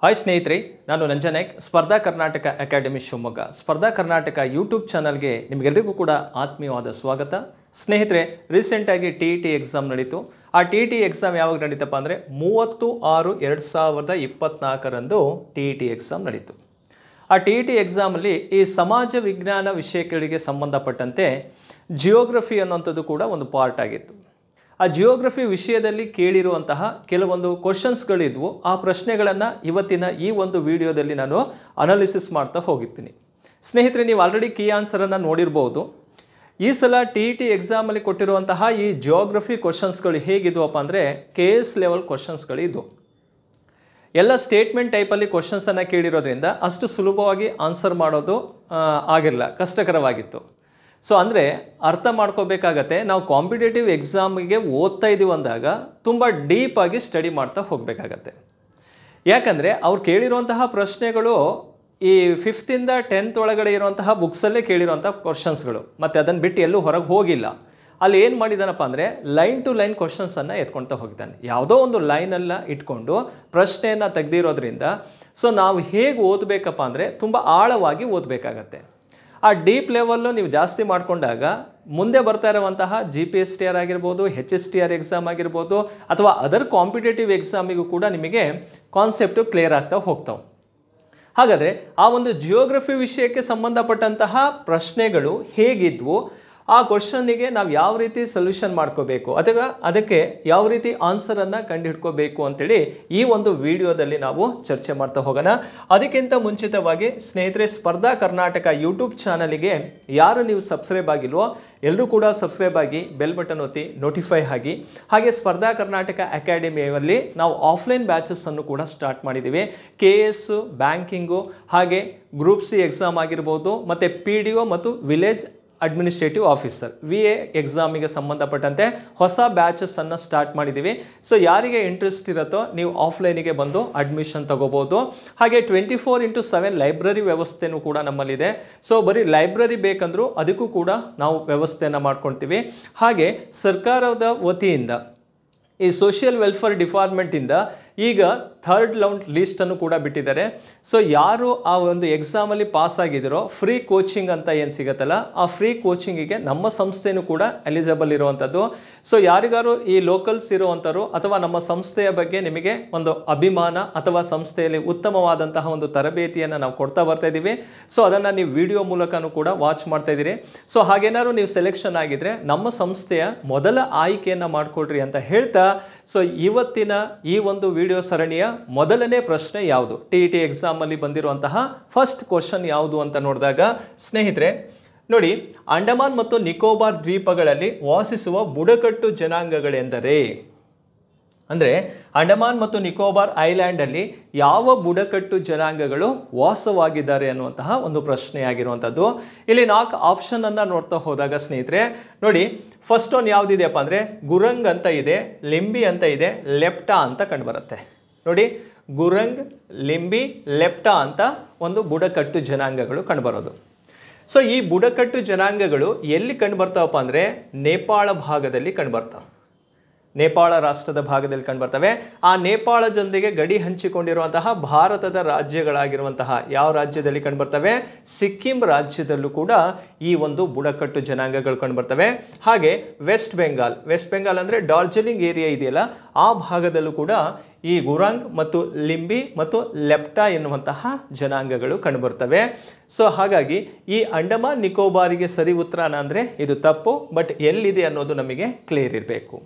Hi ಸ್ನೇಹಿತರೆ, ನಾನು ನಂಜನಾಯಕ್, ಸ್ಪರ್ಧಾ ಕರ್ನಾಟಕ ಅಕಾಡೆಮಿ ಶಿವಮೊಗ್ಗ. ಸ್ಪರ್ಧಾ ಕರ್ನಾಟಕ ಯೂಟ್ಯೂಬ್ ಚಾನಲ್ಗೆ ನಿಮಗೆಲ್ಲರಿಗೂ ಕೂಡ ಆತ್ಮೀಯವಾದ ಸ್ವಾಗತ. ಸ್ನೇಹಿತರೆ, ರೀಸೆಂಟಾಗಿ TET ಎಕ್ಸಾಮ್ ನಡೀತು. ಆ TET ಎಕ್ಸಾಮ್ ಯಾವಾಗ ನಡೀತಪ್ಪ ಅಂದರೆ 30/6/2024ರಂದು TET ಎಕ್ಸಾಮ್ ನಡೀತು. ಆ TET ಎಕ್ಸಾಮಲ್ಲಿ ಈ ಸಮಾಜ ವಿಜ್ಞಾನ ವಿಷಯಗಳಿಗೆ ಸಂಬಂಧಪಟ್ಟಂತೆ ಜಿಯೋಗ್ರಫಿ ಅನ್ನುವಂಥದ್ದು ಕೂಡ ಒಂದು ಪಾರ್ಟ್ ಆಗಿತ್ತು. ಆ ಜಿಯೋಗ್ರಫಿ ವಿಷಯದಲ್ಲಿ ಕೇಳಿರುವಂತಹ ಕೆಲವೊಂದು ಕ್ವಶನ್ಸ್ಗಳಿದ್ವು. ಆ ಪ್ರಶ್ನೆಗಳನ್ನು ಇವತ್ತಿನ ಈ ಒಂದು ವಿಡಿಯೋದಲ್ಲಿ ನಾನು ಅನಾಲಿಸಿಸ್ ಮಾಡ್ತಾ ಹೋಗಿರ್ತೀನಿ. ಸ್ನೇಹಿತರೆ, ನೀವು ಆಲ್ರೆಡಿ ಕೀ ಆನ್ಸರನ್ನು ನೋಡಿರ್ಬೋದು. ಈ ಸಲ TET ಎಕ್ಸಾಮಲ್ಲಿ ಕೊಟ್ಟಿರುವಂತಹ ಈ ಜಿಯೋಗ್ರಫಿ ಕ್ವಶನ್ಸ್ಗಳು ಹೇಗಿದ್ವಪ್ಪ ಅಂದರೆ KS ಲೆವೆಲ್ ಕ್ವಶನ್ಸ್ಗಳಿದ್ವು. ಎಲ್ಲ ಸ್ಟೇಟ್ಮೆಂಟ್ ಟೈಪಲ್ಲಿ ಕ್ವಶನ್ಸನ್ನು ಕೇಳಿರೋದ್ರಿಂದ ಅಷ್ಟು ಸುಲಭವಾಗಿ ಆನ್ಸರ್ ಮಾಡೋದು ಆಗಿರಲಿಲ್ಲ, ಕಷ್ಟಕರವಾಗಿತ್ತು. ಸೊ ಅಂದರೆ ಅರ್ಥ ಮಾಡ್ಕೋಬೇಕಾಗತ್ತೆ, ನಾವು ಕಾಂಪಿಟೇಟಿವ್ ಎಕ್ಸಾಮಿಗೆ ಓದ್ತಾ ಇದ್ದೀವಿ ಅಂದಾಗ ತುಂಬ ಡೀಪಾಗಿ ಸ್ಟಡಿ ಮಾಡ್ತಾ ಹೋಗಬೇಕಾಗತ್ತೆ. ಯಾಕಂದರೆ ಅವ್ರು ಕೇಳಿರುವಂತಹ ಪ್ರಶ್ನೆಗಳು ಈ 5th-ಇಂದ 10th ಒಳಗಡೆ ಇರುವಂತಹ ಬುಕ್ಸಲ್ಲೇ ಕೇಳಿರುವಂಥ ಕ್ವಶನ್ಸ್ಗಳು, ಮತ್ತು ಅದನ್ನು ಬಿಟ್ಟು ಎಲ್ಲೂ ಹೊರಗೆ ಹೋಗಿಲ್ಲ. ಅಲ್ಲಿ ಏನು ಮಾಡಿದ್ದಾನಪ್ಪ ಅಂದರೆ ಲೈನ್ ಟು ಲೈನ್ ಕ್ವಶನ್ಸನ್ನು ಎತ್ಕೊಳ್ತಾ ಹೋಗಿದ್ದಾನೆ. ಯಾವುದೋ ಒಂದು ಲೈನೆಲ್ಲ ಇಟ್ಕೊಂಡು ಪ್ರಶ್ನೆಯನ್ನು ತೆಗೆದಿರೋದ್ರಿಂದ ಸೊ ನಾವು ಹೇಗೆ ಓದಬೇಕಪ್ಪ ಅಂದರೆ ತುಂಬ ಆಳವಾಗಿ ಓದಬೇಕಾಗತ್ತೆ. ಆ ಡೀಪ್ ಲೆವೆಲ್ಲು ನೀವು ಜಾಸ್ತಿ ಮಾಡಿಕೊಂಡಾಗ ಮುಂದೆ ಬರ್ತಾ ಇರುವಂತಹ GPSTR ಆಗಿರ್ಬೋದು, HSTR ಎಕ್ಸಾಮ್ ಆಗಿರ್ಬೋದು, ಅಥವಾ ಅದರ್ ಕಾಂಪಿಟೇಟಿವ್ ಎಕ್ಸಾಮಿಗೂ ಕೂಡ ನಿಮಗೆ ಕಾನ್ಸೆಪ್ಟು ಕ್ಲಿಯರ್ ಆಗ್ತಾ ಹೋಗ್ತಾವೆ. ಹಾಗಾದರೆ ಆ ಒಂದು ಜಿಯೋಗ್ರಫಿ ವಿಷಯಕ್ಕೆ ಸಂಬಂಧಪಟ್ಟಂತಹ ಪ್ರಶ್ನೆಗಳು ಹೇಗಿದ್ವು, ಆ ಕ್ವಶನ್ನಿಗೆ ನಾವು ಯಾವ ರೀತಿ ಸೊಲ್ಯೂಷನ್ ಮಾಡ್ಕೋಬೇಕು ಅಥವಾ ಅದಕ್ಕೆ ಯಾವ ರೀತಿ ಆನ್ಸರನ್ನು ಕಂಡುಹಿಡ್ಕೋಬೇಕು ಅಂತೇಳಿ ಈ ಒಂದು ವಿಡಿಯೋದಲ್ಲಿ ನಾವು ಚರ್ಚೆ ಮಾಡ್ತಾ ಹೋಗೋಣ. ಅದಕ್ಕಿಂತ ಮುಂಚಿತವಾಗಿ ಸ್ನೇಹಿತರೆ, ಸ್ಪರ್ಧಾ ಕರ್ನಾಟಕ ಯೂಟ್ಯೂಬ್ ಚಾನಲಿಗೆ ಯಾರು ನೀವು ಸಬ್ಸ್ಕ್ರೈಬ್ ಆಗಿಲ್ವೋ ಎಲ್ಲರೂ ಕೂಡ ಸಬ್ಸ್ಕ್ರೈಬ್ ಆಗಿ ಬೆಲ್ ಬಟನ್ ಒತ್ತಿ ನೋಟಿಫೈ ಆಗಿ. ಹಾಗೆ ಸ್ಪರ್ಧಾ ಕರ್ನಾಟಕ ಅಕಾಡೆಮಿಯಲ್ಲಿ ನಾವು ಆಫ್ಲೈನ್ ಬ್ಯಾಚಸ್ಸನ್ನು ಕೂಡ ಸ್ಟಾರ್ಟ್ ಮಾಡಿದ್ದೀವಿ. KS, ಬ್ಯಾಂಕಿಂಗು, ಹಾಗೆ ಗ್ರೂಪ್ C ಎಕ್ಸಾಮ್ ಆಗಿರ್ಬೋದು, ಮತ್ತು PDO ಮತ್ತು ವಿಲೇಜ್ ಅಡ್ಮಿನಿಸ್ಟ್ರೇಟಿವ್ ಆಫೀಸರ್ VA ಎಕ್ಸಾಮಿಗೆ ಸಂಬಂಧಪಟ್ಟಂತೆ ಹೊಸ ಬ್ಯಾಚಸ್ಸನ್ನು ಸ್ಟಾರ್ಟ್ ಮಾಡಿದ್ದೀವಿ. ಸೊ ಯಾರಿಗೆ ಇಂಟ್ರೆಸ್ಟ್ ಇರುತ್ತೋ ನೀವು ಆಫ್ಲೈನಿಗೆ ಬಂದು ಅಡ್ಮಿಷನ್ ತಗೋಬೋದು. ಹಾಗೆ 24/7 ಲೈಬ್ರರಿ ವ್ಯವಸ್ಥೆನೂ ಕೂಡ ನಮ್ಮಲ್ಲಿದೆ. ಸೊ ಬರೀ ಲೈಬ್ರರಿ ಬೇಕಂದ್ರೂ ಅದಕ್ಕೂ ಕೂಡ ನಾವು ವ್ಯವಸ್ಥೆಯನ್ನು ಮಾಡ್ಕೊಳ್ತೀವಿ. ಹಾಗೆ ಸರ್ಕಾರದ ವತಿಯಿಂದ ಈ ಸೋಷಿಯಲ್ ವೆಲ್ಫೇರ್ ಡಿಪಾರ್ಟ್ಮೆಂಟಿಂದ ಈಗ 3rd ರೌಂಡ್ ಲೀಸ್ಟನ್ನು ಕೂಡ ಬಿಟ್ಟಿದ್ದಾರೆ. ಸೊ ಯಾರು ಆ ಒಂದು ಎಕ್ಸಾಮಲ್ಲಿ ಪಾಸ್ ಆಗಿದ್ದೀರೋ ಫ್ರೀ ಕೋಚಿಂಗ್ ಅಂತ ಏನು ಸಿಗುತ್ತಲ್ಲ, ಆ ಫ್ರೀ ಕೋಚಿಂಗಿಗೆ ನಮ್ಮ ಸಂಸ್ಥೆಯೂ ಕೂಡ ಎಲಿಜಿಬಲ್ ಇರುವಂಥದ್ದು. ಸೊ ಯಾರಿಗಾರು ಈ ಲೋಕಲ್ಸ್ ಇರುವಂಥವ್ರು ಅಥವಾ ನಮ್ಮ ಸಂಸ್ಥೆಯ ಬಗ್ಗೆ ನಿಮಗೆ ಒಂದು ಅಭಿಮಾನ ಅಥವಾ ಸಂಸ್ಥೆಯಲ್ಲಿ ಉತ್ತಮವಾದಂತಹ ಒಂದು ತರಬೇತಿಯನ್ನು ನಾವು ಕೊಡ್ತಾ ಬರ್ತಾ ಇದ್ದೀವಿ. ಸೊ ಅದನ್ನು ನೀವು ವಿಡಿಯೋ ಮೂಲಕನೂ ಕೂಡ ವಾಚ್ ಮಾಡ್ತಾ ಇದ್ದೀರಿ. ಸೊ ಹಾಗೇನಾದ್ರು ನೀವು ಸೆಲೆಕ್ಷನ್ ಆಗಿದ್ರೆ ನಮ್ಮ ಸಂಸ್ಥೆಯ ಮೊದಲ ಆಯ್ಕೆಯನ್ನು ಮಾಡಿಕೊಡ್ರಿ ಅಂತ ಹೇಳ್ತಾ, ಸೊ ಇವತ್ತಿನ ಈ ಒಂದು ವಿಡಿಯೋ ಸರಣಿಯ ಮೊದಲನೇ ಪ್ರಶ್ನೆ ಯಾವುದು, TET ಎಕ್ಸಾಮಲ್ಲಿ ಬಂದಿರುವಂತಹ ಫಸ್ಟ್ ಕ್ವಶನ್ ಯಾವುದು ಅಂತ ನೋಡಿದಾಗ ಸ್ನೇಹಿತರೆ ನೋಡಿ, ಅಂಡಮಾನ್ ಮತ್ತು ನಿಕೋಬಾರ್ ದ್ವೀಪಗಳಲ್ಲಿ ವಾಸಿಸುವ ಬುಡಕಟ್ಟು ಜನಾಂಗಗಳೆಂದರೆ, ಅಂದರೆ ಅಂಡಮಾನ್ ಮತ್ತು ನಿಕೋಬಾರ್ ಐಲ್ಯಾಂಡಲ್ಲಿ ಯಾವ ಬುಡಕಟ್ಟು ಜನಾಂಗಗಳು ವಾಸವಾಗಿದ್ದಾರೆ ಅನ್ನುವಂತಹ ಒಂದು ಪ್ರಶ್ನೆಯಾಗಿರುವಂಥದ್ದು. ಇಲ್ಲಿ 4 ಆಪ್ಷನನ್ನು ನೋಡ್ತಾ ಹೋದಾಗ ಸ್ನೇಹಿತರೆ ನೋಡಿ, ಫಸ್ಟ್ ಒನ್ ಯಾವುದಿದೆಯಪ್ಪ ಅಂದರೆ ಗುರಂಗ್ ಅಂತ ಇದೆ, ಲಿಂಬಿ ಅಂತ ಇದೆ, ಲೆಪ್ಟಾ ಅಂತ ಕಂಡುಬರುತ್ತೆ. ನೋಡಿ, ಗುರಂಗ್, ಲಿಂಬಿ, ಲೆಪ್ಟಾ ಅಂತ ಒಂದು ಬುಡಕಟ್ಟು ಜನಾಂಗಗಳು ಕಂಡುಬರೋದು. ಸೊ ಈ ಬುಡಕಟ್ಟು ಜನಾಂಗಗಳು ಎಲ್ಲಿ ಕಂಡುಬರ್ತಾವಪ್ಪ ಅಂದರೆ ನೇಪಾಳ ಭಾಗದಲ್ಲಿ ಕಂಡುಬರ್ತಾವೆ. ನೇಪಾಳ ರಾಷ್ಟ್ರದ ಭಾಗದಲ್ಲಿ ಕಂಡುಬರ್ತವೆ. ಆ ನೇಪಾಳ ಜೊತೆಗೆ ಗಡಿ ಹಂಚಿಕೊಂಡಿರುವಂತಹ ಭಾರತದ ರಾಜ್ಯಗಳಾಗಿರುವಂತಹ ಯಾವ ರಾಜ್ಯದಲ್ಲಿ ಕಂಡುಬರ್ತವೆ, ಸಿಕ್ಕಿಂ ರಾಜ್ಯದಲ್ಲೂ ಕೂಡ ಈ ಒಂದು ಬುಡಕಟ್ಟು ಜನಾಂಗಗಳು ಕಂಡುಬರ್ತವೆ. ಹಾಗೆ ವೆಸ್ಟ್ ಬೆಂಗಾಲ್ ಅಂದರೆ ಡಾರ್ಜಿಲಿಂಗ್ ಏರಿಯಾ ಇದೆಯಲ್ಲ, ಆ ಭಾಗದಲ್ಲೂ ಕೂಡ ಈ ಗುರಾಂಗ್ ಮತ್ತು ಲಿಂಬಿ ಮತ್ತು ಲೆಪ್ಟಾ ಎನ್ನುವಂತಹ ಜನಾಂಗಗಳು ಕಂಡುಬರ್ತವೆ. ಸೊ ಹಾಗಾಗಿ ಈ ಅಂಡಮಾನ್ ನಿಕೋಬಾರಿಗೆ ಸರಿ ಉತ್ತರನ ಅಂದರೆ ಇದು ತಪ್ಪು, ಬಟ್ ಎಲ್ಲಿದೆ ಅನ್ನೋದು ನಮಗೆ ಕ್ಲಿಯರ್ ಇರಬೇಕು.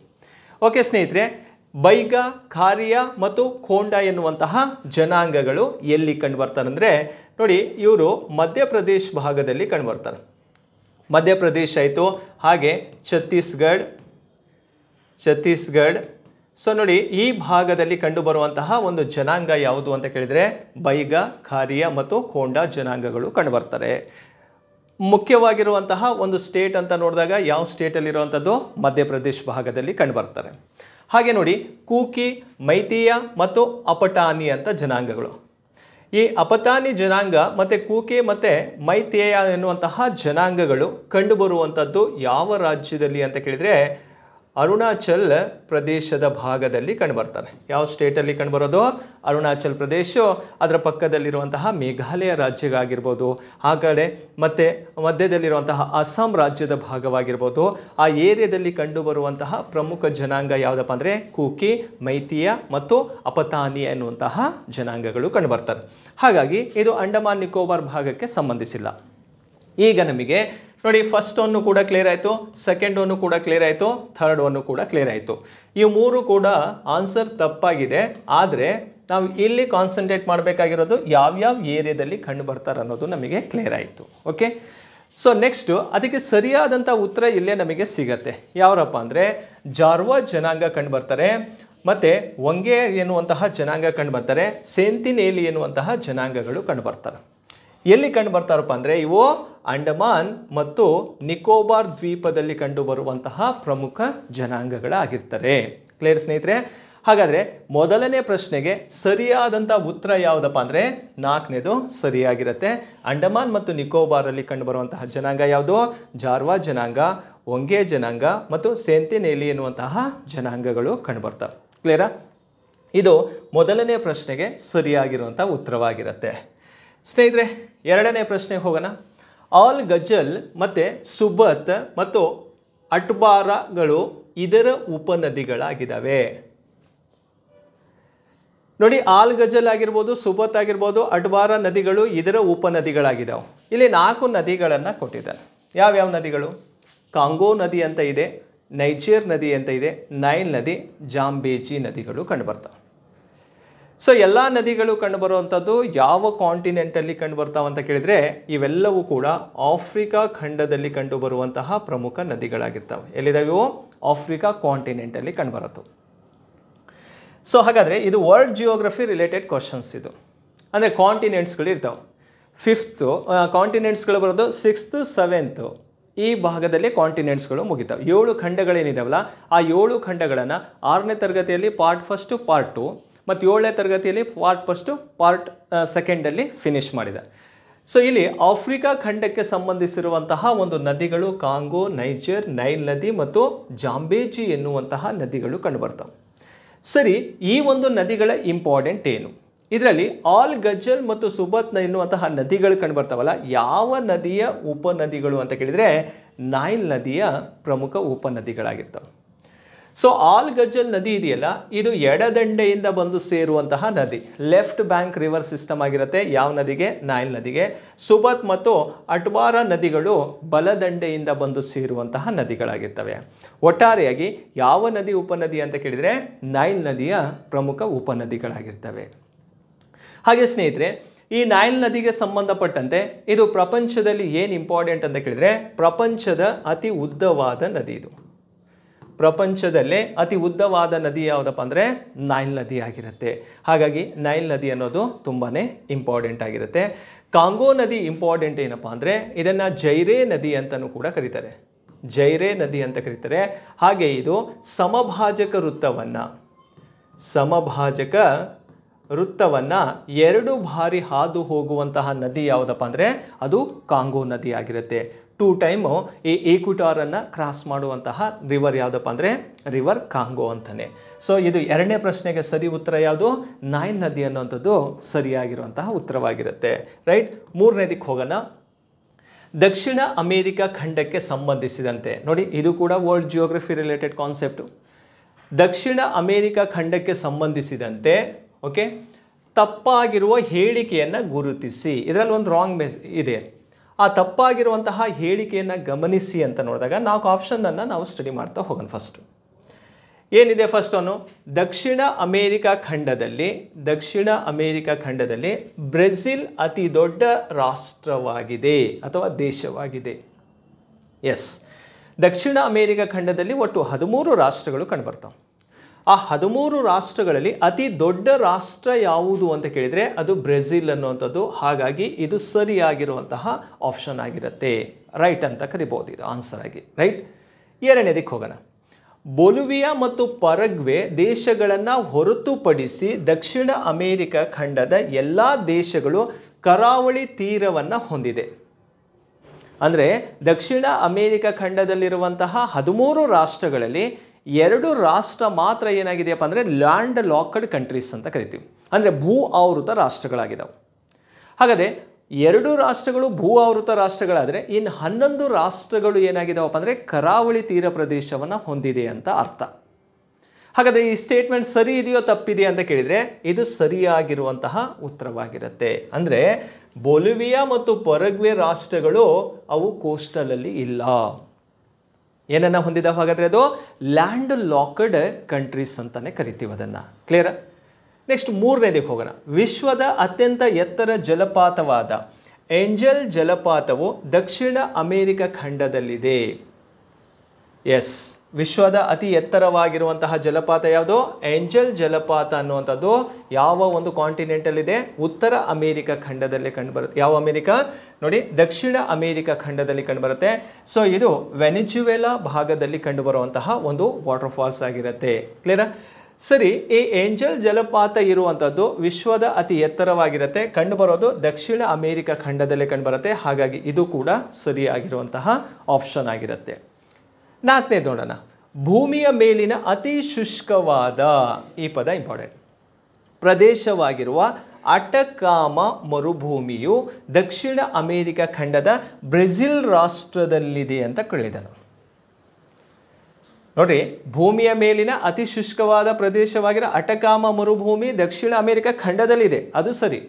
ಓಕೆ ಸ್ನೇಹಿತರೆ, ಬೈಗಾ, ಖಾರಿಯಾ ಮತ್ತು ಖೋಂಡಾ ಎನ್ನುವಂತಹ ಜನಾಂಗಗಳು ಎಲ್ಲಿ ಕಂಡುಬರ್ತಾರೆ ಅಂದರೆ ನೋಡಿ, ಇವರು ಮಧ್ಯಪ್ರದೇಶ್ ಭಾಗದಲ್ಲಿ ಕಂಡುಬರ್ತಾರೆ. ಮಧ್ಯಪ್ರದೇಶ್ ಆಯಿತು, ಹಾಗೆ ಛತ್ತೀಸ್ಗಢ. ಸೊ ನೋಡಿ, ಈ ಭಾಗದಲ್ಲಿ ಕಂಡುಬರುವಂತಹ ಒಂದು ಜನಾಂಗ ಯಾವುದು ಅಂತ ಕೇಳಿದರೆ ಬೈಗಾ, ಖಾರಿಯಾ ಮತ್ತು ಖೋಂಡಾ ಜನಾಂಗಗಳು ಕಂಡುಬರ್ತಾರೆ. ಮುಖ್ಯವಾಗಿರುವಂತಹ ಒಂದು ಸ್ಟೇಟ್ ಅಂತ ನೋಡಿದಾಗ ಯಾವ ಸ್ಟೇಟಲ್ಲಿರುವಂಥದ್ದು, ಮಧ್ಯಪ್ರದೇಶ್ ಭಾಗದಲ್ಲಿ ಕಂಡುಬರ್ತಾರೆ. ಹಾಗೆ ನೋಡಿ, ಕೂಕಿ, ಮೈತೀಯ ಮತ್ತು ಅಪಟಾನಿ ಅಂತ ಜನಾಂಗಗಳು. ಈ ಅಪತಾನಿ ಜನಾಂಗ ಮತ್ತು ಕೂಕಿ ಮತ್ತು ಮೈತೇಯ ಎನ್ನುವಂತಹ ಜನಾಂಗಗಳು ಕಂಡುಬರುವಂಥದ್ದು ಯಾವ ರಾಜ್ಯದಲ್ಲಿ ಅಂತ ಕೇಳಿದರೆ ಅರುಣಾಚಲ್ ಪ್ರದೇಶದ ಭಾಗದಲ್ಲಿ ಕಂಡುಬರ್ತಾರೆ. ಯಾವ ಸ್ಟೇಟಲ್ಲಿ ಕಂಡುಬರೋದು? ಅರುಣಾಚಲ್ ಪ್ರದೇಶ, ಅದರ ಪಕ್ಕದಲ್ಲಿರುವಂತಹ ಮೇಘಾಲಯ ರಾಜ್ಯ ಆಗಿರ್ಬೋದು, ಆ ಕಡೆ ಮತ್ತು ಮಧ್ಯದಲ್ಲಿರುವಂತಹ ಅಸ್ಸಾಂ ರಾಜ್ಯದ ಭಾಗವಾಗಿರ್ಬೋದು. ಆ ಏರಿಯಾದಲ್ಲಿ ಕಂಡುಬರುವಂತಹ ಪ್ರಮುಖ ಜನಾಂಗ ಯಾವುದಪ್ಪ ಅಂದರೆ ಕೂಕಿ, ಮೈತಿಯ ಮತ್ತು ಅಪತಾನಿ ಎನ್ನುವಂತಹ ಜನಾಂಗಗಳು ಕಂಡುಬರ್ತಾರೆ. ಹಾಗಾಗಿ ಇದು ಅಂಡಮಾನ್ ನಿಕೋಬಾರ್ ಭಾಗಕ್ಕೆ ಸಂಬಂಧಿಸಿಲ್ಲ. ಈಗ ನಮಗೆ ನೋಡಿ, ಫಸ್ಟ್ ಒನ್ನು ಕೂಡ ಕ್ಲಿಯರ್ ಆಯಿತು, ಸೆಕೆಂಡ್ ಒನ್ನು ಕೂಡ ಕ್ಲಿಯರ್ ಆಯಿತು, ಥರ್ಡ್ ಒನ್ನು ಕೂಡ ಕ್ಲಿಯರ್ ಆಯಿತು. ಈ ಮೂರು ಕೂಡ ಆನ್ಸರ್ ತಪ್ಪಾಗಿದೆ. ಆದರೆ ನಾವು ಇಲ್ಲಿ ಕಾನ್ಸಂಟ್ರೇಟ್ ಮಾಡಬೇಕಾಗಿರೋದು ಯಾವ್ಯಾವ ಏರಿಯಾದಲ್ಲಿ ಕಂಡು ಬರ್ತಾರೆ ಅನ್ನೋದು ನಮಗೆ ಕ್ಲಿಯರ್ ಆಯಿತು. ಓಕೆ, ಸೊ ನೆಕ್ಸ್ಟು ಅದಕ್ಕೆ ಸರಿಯಾದಂಥ ಉತ್ತರ ಇಲ್ಲೇ ನಮಗೆ ಸಿಗತ್ತೆ. ಯಾವರಪ್ಪ ಅಂದರೆ ಜಾರ್ವಾ ಜನಾಂಗ ಕಂಡು ಬರ್ತಾರೆ, ಮತ್ತು ವಂಗೆ ಎನ್ನುವಂತಹ ಜನಾಂಗ ಕಂಡು ಬರ್ತಾರೆ, ಸೆಂತಿನೇಲಿ ಎನ್ನುವಂತಹ ಜನಾಂಗಗಳು ಕಂಡು ಬರ್ತಾರೆ. ಎಲ್ಲಿ ಕಂಡು ಬರ್ತಾರಪ್ಪ ಅಂದರೆ ಇವು ಅಂಡಮಾನ್ ಮತ್ತು ನಿಕೋಬಾರ್ ದ್ವೀಪದಲ್ಲಿ ಕಂಡುಬರುವಂತಹ ಪ್ರಮುಖ ಜನಾಂಗಗಳಾಗಿರ್ತಾರೆ. ಕ್ಲಿಯರ್ ಸ್ನೇಹಿತರೆ? ಹಾಗಾದರೆ ಮೊದಲನೇ ಪ್ರಶ್ನೆಗೆ ಸರಿಯಾದಂಥ ಉತ್ತರ ಯಾವುದಪ್ಪ ಅಂದರೆ 4ನೇದು ಸರಿಯಾಗಿರುತ್ತೆ. ಅಂಡಮಾನ್ ಮತ್ತು ನಿಕೋಬಾರಲ್ಲಿ ಕಂಡುಬರುವಂತಹ ಜನಾಂಗ ಯಾವುದು? ಜಾರ್ವಾ ಜನಾಂಗ, ವಂಗೆ ಜನಾಂಗ ಮತ್ತು ಸೆಂತಿನೇಲಿ ಎನ್ನುವಂತಹ ಜನಾಂಗಗಳು ಕಂಡುಬರ್ತವೆ. ಕ್ಲಿಯರಾ? ಇದು ಮೊದಲನೇ ಪ್ರಶ್ನೆಗೆ ಸರಿಯಾಗಿರುವಂಥ ಉತ್ತರವಾಗಿರುತ್ತೆ. ಸ್ನೇಹಿತರೆ, ಎರಡನೇ ಪ್ರಶ್ನೆಗೆ ಹೋಗೋಣ. ಆಲ್ ಗಜಲ್ ಮತ್ತು ಸುಬತ್ ಮತ್ತು ಅಟ್ಬಾರಗಳು ಇದರ ಉಪನದಿಗಳಾಗಿದ್ದಾವೆ. ನೋಡಿ, ಆಲ್ ಗಜಲ್ ಆಗಿರ್ಬೋದು, ಸುಬತ್ ಆಗಿರ್ಬೋದು, ಅಟ್ಬಾರ ನದಿಗಳು ಇದರ ಉಪನದಿಗಳಾಗಿದ್ದಾವೆ. ಇಲ್ಲಿ 4 ನದಿಗಳನ್ನು ಕೊಟ್ಟಿದ್ದಾರೆ. ಯಾವ್ಯಾವ ನದಿಗಳು? ಕಾಂಗೋ ನದಿ ಅಂತ ಇದೆ, ನೈಜರ್ ನದಿ ಅಂತ ಇದೆ, ನೈಲ್ ನದಿ, ಜಾಂಬೇಜಿ ನದಿಗಳು ಕಂಡುಬರ್ತವೆ. ಸೊ ಎಲ್ಲ ನದಿಗಳು ಕಂಡುಬರುವಂಥದ್ದು ಯಾವ ಕಾಂಟಿನೆಂಟಲ್ಲಿ ಕಂಡುಬರ್ತಾವೆ ಅಂತ ಕೇಳಿದರೆ ಇವೆಲ್ಲವೂ ಕೂಡ ಆಫ್ರಿಕಾ ಖಂಡದಲ್ಲಿ ಕಂಡುಬರುವಂತಹ ಪ್ರಮುಖ ನದಿಗಳಾಗಿರ್ತವೆ. ಎಲ್ಲಿದ್ದಾವೆ ಇವು? ಆಫ್ರಿಕಾ ಕಾಂಟಿನೆಂಟಲ್ಲಿ ಕಂಡುಬರುತ್ತೆ. ಸೊ ಹಾಗಾದರೆ ಇದು ವರ್ಲ್ಡ್ ಜಿಯೋಗ್ರಫಿ ರಿಲೇಟೆಡ್ ಕ್ವಶನ್ಸ್. ಇದು ಅಂದರೆ ಕಾಂಟಿನೆಂಟ್ಸ್ಗಳು ಇರ್ತಾವೆ. 5th ಕಾಂಟಿನೆಂಟ್ಸ್ಗಳು ಬರೋದು 6th 7th ಈ ಭಾಗದಲ್ಲಿ ಕಾಂಟಿನೆಂಟ್ಸ್ಗಳು ಮುಗಿತಾವೆ. 7 ಖಂಡಗಳೇನಿದಾವಲ್ಲ ಆ 7 ಖಂಡಗಳನ್ನು 6ನೇ ತರಗತಿಯಲ್ಲಿ ಪಾರ್ಟ್ 1 ಪಾರ್ಟ್ 2 ಮತ್ತು 7ನೇ ತರಗತಿಯಲ್ಲಿ ಪಾರ್ಟ್ 1 ಪಾರ್ಟ್ 2 ಫಿನಿಶ್ ಮಾಡಿದೆ. ಸೊ ಇಲ್ಲಿ ಆಫ್ರಿಕಾ ಖಂಡಕ್ಕೆ ಸಂಬಂಧಿಸಿರುವಂತಹ ಒಂದು ನದಿಗಳು ಕಾಂಗೋ, ನೈಜರ್, ನೈಲ್ ನದಿ ಮತ್ತು ಜಾಂಬೇಜಿ ಎನ್ನುವಂತಹ ನದಿಗಳು ಕಂಡುಬರ್ತವೆ. ಸರಿ, ಈ ಒಂದು ನದಿಗಳ ಇಂಪಾರ್ಟೆಂಟ್ ಏನು? ಇದರಲ್ಲಿ ಆಲ್ ಗಜಲ್ ಮತ್ತು ಸುಬತ್ ಎನ್ನುವಂತಹ ನದಿಗಳು ಕಂಡುಬರ್ತಾವಲ್ಲ, ಯಾವ ನದಿಯ ಉಪನದಿಗಳು ಅಂತ ಕೇಳಿದರೆ ನೈಲ್ ನದಿಯ ಪ್ರಮುಖ ಉಪನದಿಗಳಾಗಿರ್ತವೆ. ಸೊ ಆಲ್ ಗಜಲ್ ನದಿ ಇದೆಯಲ್ಲ, ಇದು ಎಡದಂಡೆಯಿಂದ ಬಂದು ಸೇರುವಂತಹ ನದಿ, ಲೆಫ್ಟ್ ಬ್ಯಾಂಕ್ ರಿವರ್ ಸಿಸ್ಟಮ್ ಆಗಿರುತ್ತೆ. ಯಾವ ನದಿಗೆ? ನೈಲ್ ನದಿಗೆ. ಸುಬತ್ ಮತ್ತು ಅಟ್ಬಾರ ನದಿಗಳು ಬಲದಂಡೆಯಿಂದ ಬಂದು ಸೇರುವಂತಹ ನದಿಗಳಾಗಿರ್ತವೆ. ಒಟ್ಟಾರೆಯಾಗಿ ಯಾವ ನದಿ ಉಪನದಿ ಅಂತ ಕೇಳಿದರೆ ನೈಲ್ ನದಿಯ ಪ್ರಮುಖ ಉಪನದಿಗಳಾಗಿರ್ತವೆ. ಹಾಗೆ ಸ್ನೇಹಿತರೆ, ಈ ನೈಲ್ ನದಿಗೆ ಸಂಬಂಧಪಟ್ಟಂತೆ ಇದು ಪ್ರಪಂಚದಲ್ಲಿ ಏನು ಇಂಪಾರ್ಟೆಂಟ್ ಅಂತ ಕೇಳಿದರೆ ಪ್ರಪಂಚದ ಅತಿ ಉದ್ದವಾದ ನದಿ. ಇದು ಪ್ರಪಂಚದಲ್ಲೇ ಅತಿ ಉದ್ದವಾದ ನದಿ ಯಾವುದಪ್ಪ ಅಂದರೆ ನೈಲ್ ನದಿ ಆಗಿರುತ್ತೆ. ಹಾಗಾಗಿ ನೈಲ್ ನದಿ ಅನ್ನೋದು ತುಂಬಾ ಇಂಪಾರ್ಟೆಂಟ್ ಆಗಿರುತ್ತೆ. ಕಾಂಗೋ ನದಿ ಇಂಪಾರ್ಟೆಂಟ್ ಏನಪ್ಪ ಅಂದರೆ ಇದನ್ನು ಜೈರೇ ನದಿ ಅಂತಲೂ ಕೂಡ ಕರೀತಾರೆ. ಜೈರೇ ನದಿ ಅಂತ ಕರೀತಾರೆ. ಹಾಗೆ ಇದು ಸಮಭಾಜಕ ವೃತ್ತವನ್ನು 2 ಬಾರಿ ಹಾದು ಹೋಗುವಂತಹ ನದಿ ಯಾವುದಪ್ಪ ಅಂದರೆ ಅದು ಕಾಂಗೋ ನದಿ ಆಗಿರುತ್ತೆ. 2 ಟೈಮು ಈ ಈಕ್ವಿಟಾರನ್ನು ಕ್ರಾಸ್ ಮಾಡುವಂತಹ ರಿವರ್ ಯಾವುದಪ್ಪ ಅಂದರೆ ರಿವರ್ ಕಾಂಗೋ ಅಂತಾನೆ. ಸೊ ಇದು ಎರಡನೇ ಪ್ರಶ್ನೆಗೆ ಸರಿ ಉತ್ತರ ಯಾವುದು? ನೈಲ್ ನದಿ ಅನ್ನುವಂಥದ್ದು ಸರಿಯಾಗಿರುವಂತಹ ಉತ್ತರವಾಗಿರುತ್ತೆ. ರೈಟ್. ಮೂರನೇದಕ್ಕೆ ಹೋಗೋಣ. ದಕ್ಷಿಣ ಅಮೇರಿಕಾ ಖಂಡಕ್ಕೆ ಸಂಬಂಧಿಸಿದಂತೆ ನೋಡಿ, ಇದು ಕೂಡ ವರ್ಲ್ಡ್ ಜಿಯೋಗ್ರಫಿ ರಿಲೇಟೆಡ್ ಕಾನ್ಸೆಪ್ಟು. ದಕ್ಷಿಣ ಅಮೇರಿಕಾ ಖಂಡಕ್ಕೆ ಸಂಬಂಧಿಸಿದಂತೆ ಓಕೆ ತಪ್ಪಾಗಿರುವ ಹೇಳಿಕೆಯನ್ನು ಗುರುತಿಸಿ. ಇದರಲ್ಲಿ ಒಂದು ರಾಂಗ್ ಇದೆ. ಆ ತಪ್ಪಾಗಿರುವಂತಹ ಹೇಳಿಕೆಯನ್ನು ಗಮನಿಸಿ ಅಂತ ನೋಡಿದಾಗ 4 ಆಪ್ಷನನ್ನು ನಾವು ಸ್ಟಡಿ ಮಾಡ್ತಾ ಹೋಗೋಣ. ಫಸ್ಟ್ ಏನಿದೆ? ಫಸ್ಟ್ ಅವನು ದಕ್ಷಿಣ ಅಮೇರಿಕಾ ಖಂಡದಲ್ಲಿ ಬ್ರೆಜಿಲ್ ಅತಿ ದೊಡ್ಡ ರಾಷ್ಟ್ರವಾಗಿದೆ ಅಥವಾ ದೇಶವಾಗಿದೆ. ಎಸ್, ದಕ್ಷಿಣ ಅಮೇರಿಕಾ ಖಂಡದಲ್ಲಿ ಒಟ್ಟು 13 ರಾಷ್ಟ್ರಗಳು ಕಂಡುಬರ್ತವೆ. ಆ 13 ರಾಷ್ಟ್ರಗಳಲ್ಲಿ ಅತಿ ದೊಡ್ಡ ರಾಷ್ಟ್ರ ಯಾವುದು ಅಂತ ಕೇಳಿದರೆ ಅದು ಬ್ರೆಜಿಲ್ ಅನ್ನುವಂಥದ್ದು. ಹಾಗಾಗಿ ಇದು ಸರಿಯಾಗಿರುವಂತಹ ಆಪ್ಷನ್ ಆಗಿರುತ್ತೆ. ರೈಟ್ ಅಂತ ಕರಿಬಹುದು ಇದು ಆನ್ಸರ್ ಆಗಿ. ರೈಟ್. ಎರಡನೇದಕ್ಕೆ ಹೋಗೋಣ. ಬೊಲಿವಿಯಾ ಮತ್ತು ಪರಗ್ವೆ ದೇಶಗಳನ್ನು ಹೊರತುಪಡಿಸಿ ದಕ್ಷಿಣ ಅಮೇರಿಕಾ ಖಂಡದ ಎಲ್ಲ ದೇಶಗಳು ಕರಾವಳಿ ತೀರವನ್ನು ಹೊಂದಿದೆ. ಅಂದರೆ ದಕ್ಷಿಣ ಅಮೇರಿಕಾ ಖಂಡದಲ್ಲಿರುವಂತಹ 13 ರಾಷ್ಟ್ರಗಳಲ್ಲಿ 2 ರಾಷ್ಟ್ರ ಮಾತ್ರ ಏನಾಗಿದೆಯಪ್ಪ ಅಂದರೆ ಲ್ಯಾಂಡ್ ಲಾಕ್ಡ್ ಕಂಟ್ರೀಸ್ ಅಂತ ಕರಿತೀವಿ, ಅಂದರೆ ಭೂ ಆವೃತ ರಾಷ್ಟ್ರಗಳಾಗಿದ್ದಾವೆ. ಹಾಗಾದರೆ 2 ರಾಷ್ಟ್ರಗಳು ಭೂ ಆವೃತ ರಾಷ್ಟ್ರಗಳಾದರೆ ಇನ್ನು 11 ರಾಷ್ಟ್ರಗಳು ಏನಾಗಿದ್ದಾವಪ್ಪ ಅಂದರೆ ಕರಾವಳಿ ತೀರ ಪ್ರದೇಶವನ್ನು ಹೊಂದಿದೆ ಅಂತ ಅರ್ಥ. ಹಾಗಾದರೆ ಈ ಸ್ಟೇಟ್ಮೆಂಟ್ ಸರಿ ಇದೆಯೋ ತಪ್ಪಿದೆಯಾ ಅಂತ ಕೇಳಿದರೆ ಇದು ಸರಿಯಾಗಿರುವಂತಹ ಉತ್ತರವಾಗಿರುತ್ತೆ. ಅಂದರೆ ಬೊಲಿವಿಯಾ ಮತ್ತು ಪರಗ್ವೆ ರಾಷ್ಟ್ರಗಳು ಅವು ಕೋಸ್ಟಲಲ್ಲಿ ಇಲ್ಲ. ಏನನ್ನು ಹೊಂದಿದಾವೆ ಹಾಗಾದರೆ ಅದು ಲ್ಯಾಂಡ್ ಲಾಕ್ಡ್ ಕಂಟ್ರೀಸ್ ಅಂತಲೇ ಕರಿತೀವಿ ಅದನ್ನು. ಕ್ಲಿಯರ್? ನೆಕ್ಸ್ಟ್ 3ನೇದಕ್ಕೆ ಹೋಗೋಣ. ವಿಶ್ವದ ಅತ್ಯಂತ ಎತ್ತರ ಜಲಪಾತವಾದ ಏಂಜಲ್ ಜಲಪಾತವು ದಕ್ಷಿಣ ಅಮೆರಿಕ ಖಂಡದಲ್ಲಿದೆ. ಎಸ್, ವಿಶ್ವದ ಅತಿ ಎತ್ತರವಾಗಿರುವಂತಹ ಜಲಪಾತ ಯಾವುದು? ಏಂಜಲ್ ಜಲಪಾತ ಅನ್ನುವಂಥದ್ದು ಯಾವ ಒಂದು ಕಾಂಟಿನೆಂಟಲ್ಲಿದೆ? ಉತ್ತರ ಅಮೆರಿಕ ಖಂಡದಲ್ಲಿ ಕಂಡುಬರುತ್ತೆ. ಯಾವ ಅಮೆರಿಕ? ನೋಡಿ, ದಕ್ಷಿಣ ಅಮೆರಿಕ ಖಂಡದಲ್ಲಿ ಕಂಡುಬರುತ್ತೆ. ಸೊ ಇದು ವೆನಿಜುವೆಲಾ ಭಾಗದಲ್ಲಿ ಕಂಡುಬರುವಂತಹ ಒಂದು ವಾಟರ್ ಫಾಲ್ಸ್ ಆಗಿರುತ್ತೆ. ಕ್ಲಿಯರ್? ಸರಿ, ಈ ಏಂಜಲ್ ಜಲಪಾತ ಇರುವಂಥದ್ದು ವಿಶ್ವದ ಅತಿ ಎತ್ತರವಾಗಿರುತ್ತೆ, ಕಂಡುಬರೋದು ದಕ್ಷಿಣ ಅಮೆರಿಕ ಖಂಡದಲ್ಲಿ ಕಂಡುಬರುತ್ತೆ. ಹಾಗಾಗಿ ಇದು ಕೂಡ ಸರಿಯಾಗಿರುವಂತಹ ಆಪ್ಷನ್ ಆಗಿರುತ್ತೆ. 4ನೇದು ನೋಡೋಣ. ಭೂಮಿಯ ಮೇಲಿನ ಅತಿ ಶುಷ್ಕವಾದ, ಈ ಪದ ಇಂಪಾರ್ಟೆಂಟ್, ಪ್ರದೇಶವಾಗಿರುವ ಅಟಕಾಮ ಮರುಭೂಮಿಯು ದಕ್ಷಿಣ ಅಮೆರಿಕ ಖಂಡದ ಬ್ರೆಜಿಲ್ ರಾಷ್ಟ್ರದಲ್ಲಿದೆ ಅಂತ ಕೇಳಿದನು. ನೋಡ್ರಿ, ಭೂಮಿಯ ಮೇಲಿನ ಅತಿ ಶುಷ್ಕವಾದ ಪ್ರದೇಶವಾಗಿರೋ ಅಟಕಾಮ ಮರುಭೂಮಿ ದಕ್ಷಿಣ ಅಮೆರಿಕ ಖಂಡದಲ್ಲಿದೆ, ಅದು ಸರಿ.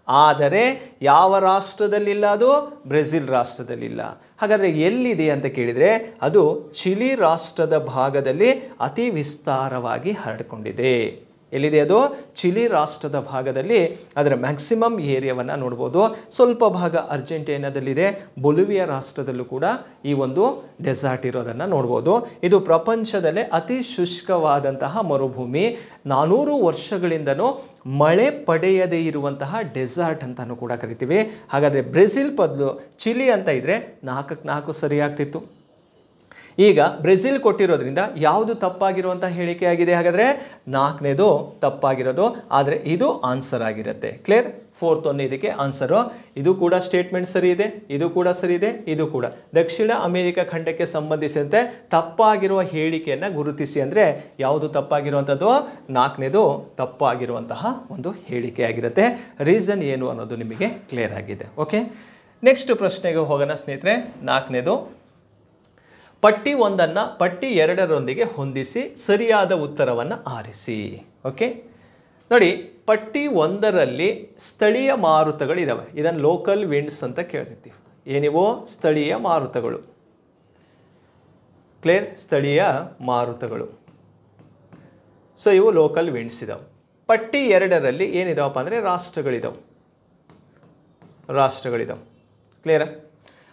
ಆದರೆ ಯಾವ ರಾಷ್ಟ್ರದಲ್ಲಿಲ್ಲ? ಅದು ಬ್ರೆಜಿಲ್ ರಾಷ್ಟ್ರದಲ್ಲಿಲ್ಲ. ಹಾಗಾದರೆ ಎಲ್ಲಿದೆ ಅಂತ ಕೇಳಿದರೆ ಅದು ಚಿಲಿ ರಾಷ್ಟ್ರದ ಭಾಗದಲ್ಲಿ ಅತಿ ವಿಸ್ತಾರವಾಗಿ ಹರಡಿಕೊಂಡಿದೆ. ಎಲ್ಲಿದೆ ಅದು? ಚಿಲಿ ರಾಷ್ಟ್ರದ ಭಾಗದಲ್ಲಿ ಅದರ ಮ್ಯಾಕ್ಸಿಮಮ್ ಏರಿಯಾವನ್ನು ನೋಡ್ಬೋದು. ಸ್ವಲ್ಪ ಭಾಗ ಅರ್ಜೆಂಟೀನಾದಲ್ಲಿದೆ, ಬೊಲಿವಿಯಾ ರಾಷ್ಟ್ರದಲ್ಲೂ ಕೂಡ ಈ ಒಂದು ಡೆಸರ್ಟ್ ಇರೋದನ್ನು ನೋಡ್ಬೋದು. ಇದು ಪ್ರಪಂಚದಲ್ಲೇ ಅತಿ ಶುಷ್ಕವಾದಂತಹ ಮರುಭೂಮಿ. 400 ವರ್ಷಗಳಿಂದನೂ ಮಳೆ ಪಡೆಯದೇ ಇರುವಂತಹ ಡೆಸರ್ಟ್ ಅಂತಲೂ ಕೂಡ ಕರಿತೀವಿ. ಹಾಗಾದರೆ ಬ್ರೆಜಿಲ್ ಬದಲು ಚಿಲಿ ಅಂತ ಇದ್ದರೆ 4ಕ್ಕೆ 4 ಸರಿಯಾಗ್ತಿತ್ತು. ಈಗ ಬ್ರೆಜಿಲ್ ಕೊಟ್ಟಿರೋದ್ರಿಂದ ಯಾವುದು ತಪ್ಪಾಗಿರುವಂಥ ಹೇಳಿಕೆ ಆಗಿದೆ? ಹಾಗಾದರೆ 4ನೇದು ತಪ್ಪಾಗಿರೋದು, ಆದರೆ ಇದು ಆನ್ಸರ್ ಆಗಿರುತ್ತೆ. ಕ್ಲಿಯರ್? 4th ಒಂದು ಇದಕ್ಕೆ ಆನ್ಸರು. ಇದು ಕೂಡ ಸ್ಟೇಟ್ಮೆಂಟ್ ಸರಿ ಇದೆ, ಇದು ಕೂಡ ಸರಿ ಇದೆ, ಇದು ಕೂಡ. ದಕ್ಷಿಣ ಅಮೆರಿಕ ಖಂಡಕ್ಕೆ ಸಂಬಂಧಿಸಿದಂತೆ ತಪ್ಪಾಗಿರುವ ಹೇಳಿಕೆಯನ್ನು ಗುರುತಿಸಿ ಅಂದರೆ ಯಾವುದು ತಪ್ಪಾಗಿರುವಂಥದ್ದು? 4ನೇದು ತಪ್ಪಾಗಿರುವಂತಹ ಒಂದು ಹೇಳಿಕೆ ಆಗಿರುತ್ತೆ. ರೀಸನ್ ಏನು ಅನ್ನೋದು ನಿಮಗೆ ಕ್ಲಿಯರ್ ಆಗಿದೆ. ಓಕೆ, ನೆಕ್ಸ್ಟ್ ಪ್ರಶ್ನೆಗೆ ಹೋಗೋಣ ಸ್ನೇಹಿತರೆ. 4ನೇದು, ಪಟ್ಟಿ 1ಅನ್ನು ಪಟ್ಟಿ 2ರೊಂದಿಗೆ ಹೊಂದಿಸಿ ಸರಿಯಾದ ಉತ್ತರವನ್ನು ಆರಿಸಿ. ಓಕೆ, ನೋಡಿ, ಪಟ್ಟಿ 1ರಲ್ಲಿ ಸ್ಥಳೀಯ ಮಾರುತಗಳಿದ್ದಾವೆ. ಇದನ್ನು ಲೋಕಲ್ ವಿಂಡ್ಸ್ ಅಂತ ಕೇಳ್ತೀವಿ. ಏನಿವೋ? ಸ್ಥಳೀಯ ಮಾರುತಗಳು. ಕ್ಲಿಯರ್? ಸ್ಥಳೀಯ ಮಾರುತಗಳು. ಸೊ ಇವು ಲೋಕಲ್ ವಿಂಡ್ಸ್ ಇದಾವೆ. ಪಟ್ಟಿ 2ರಲ್ಲಿ ಏನಿದಾವಪ್ಪ ಅಂದರೆ ರಾಷ್ಟ್ರಗಳಿದಾವೆ. ಕ್ಲಿಯರ್?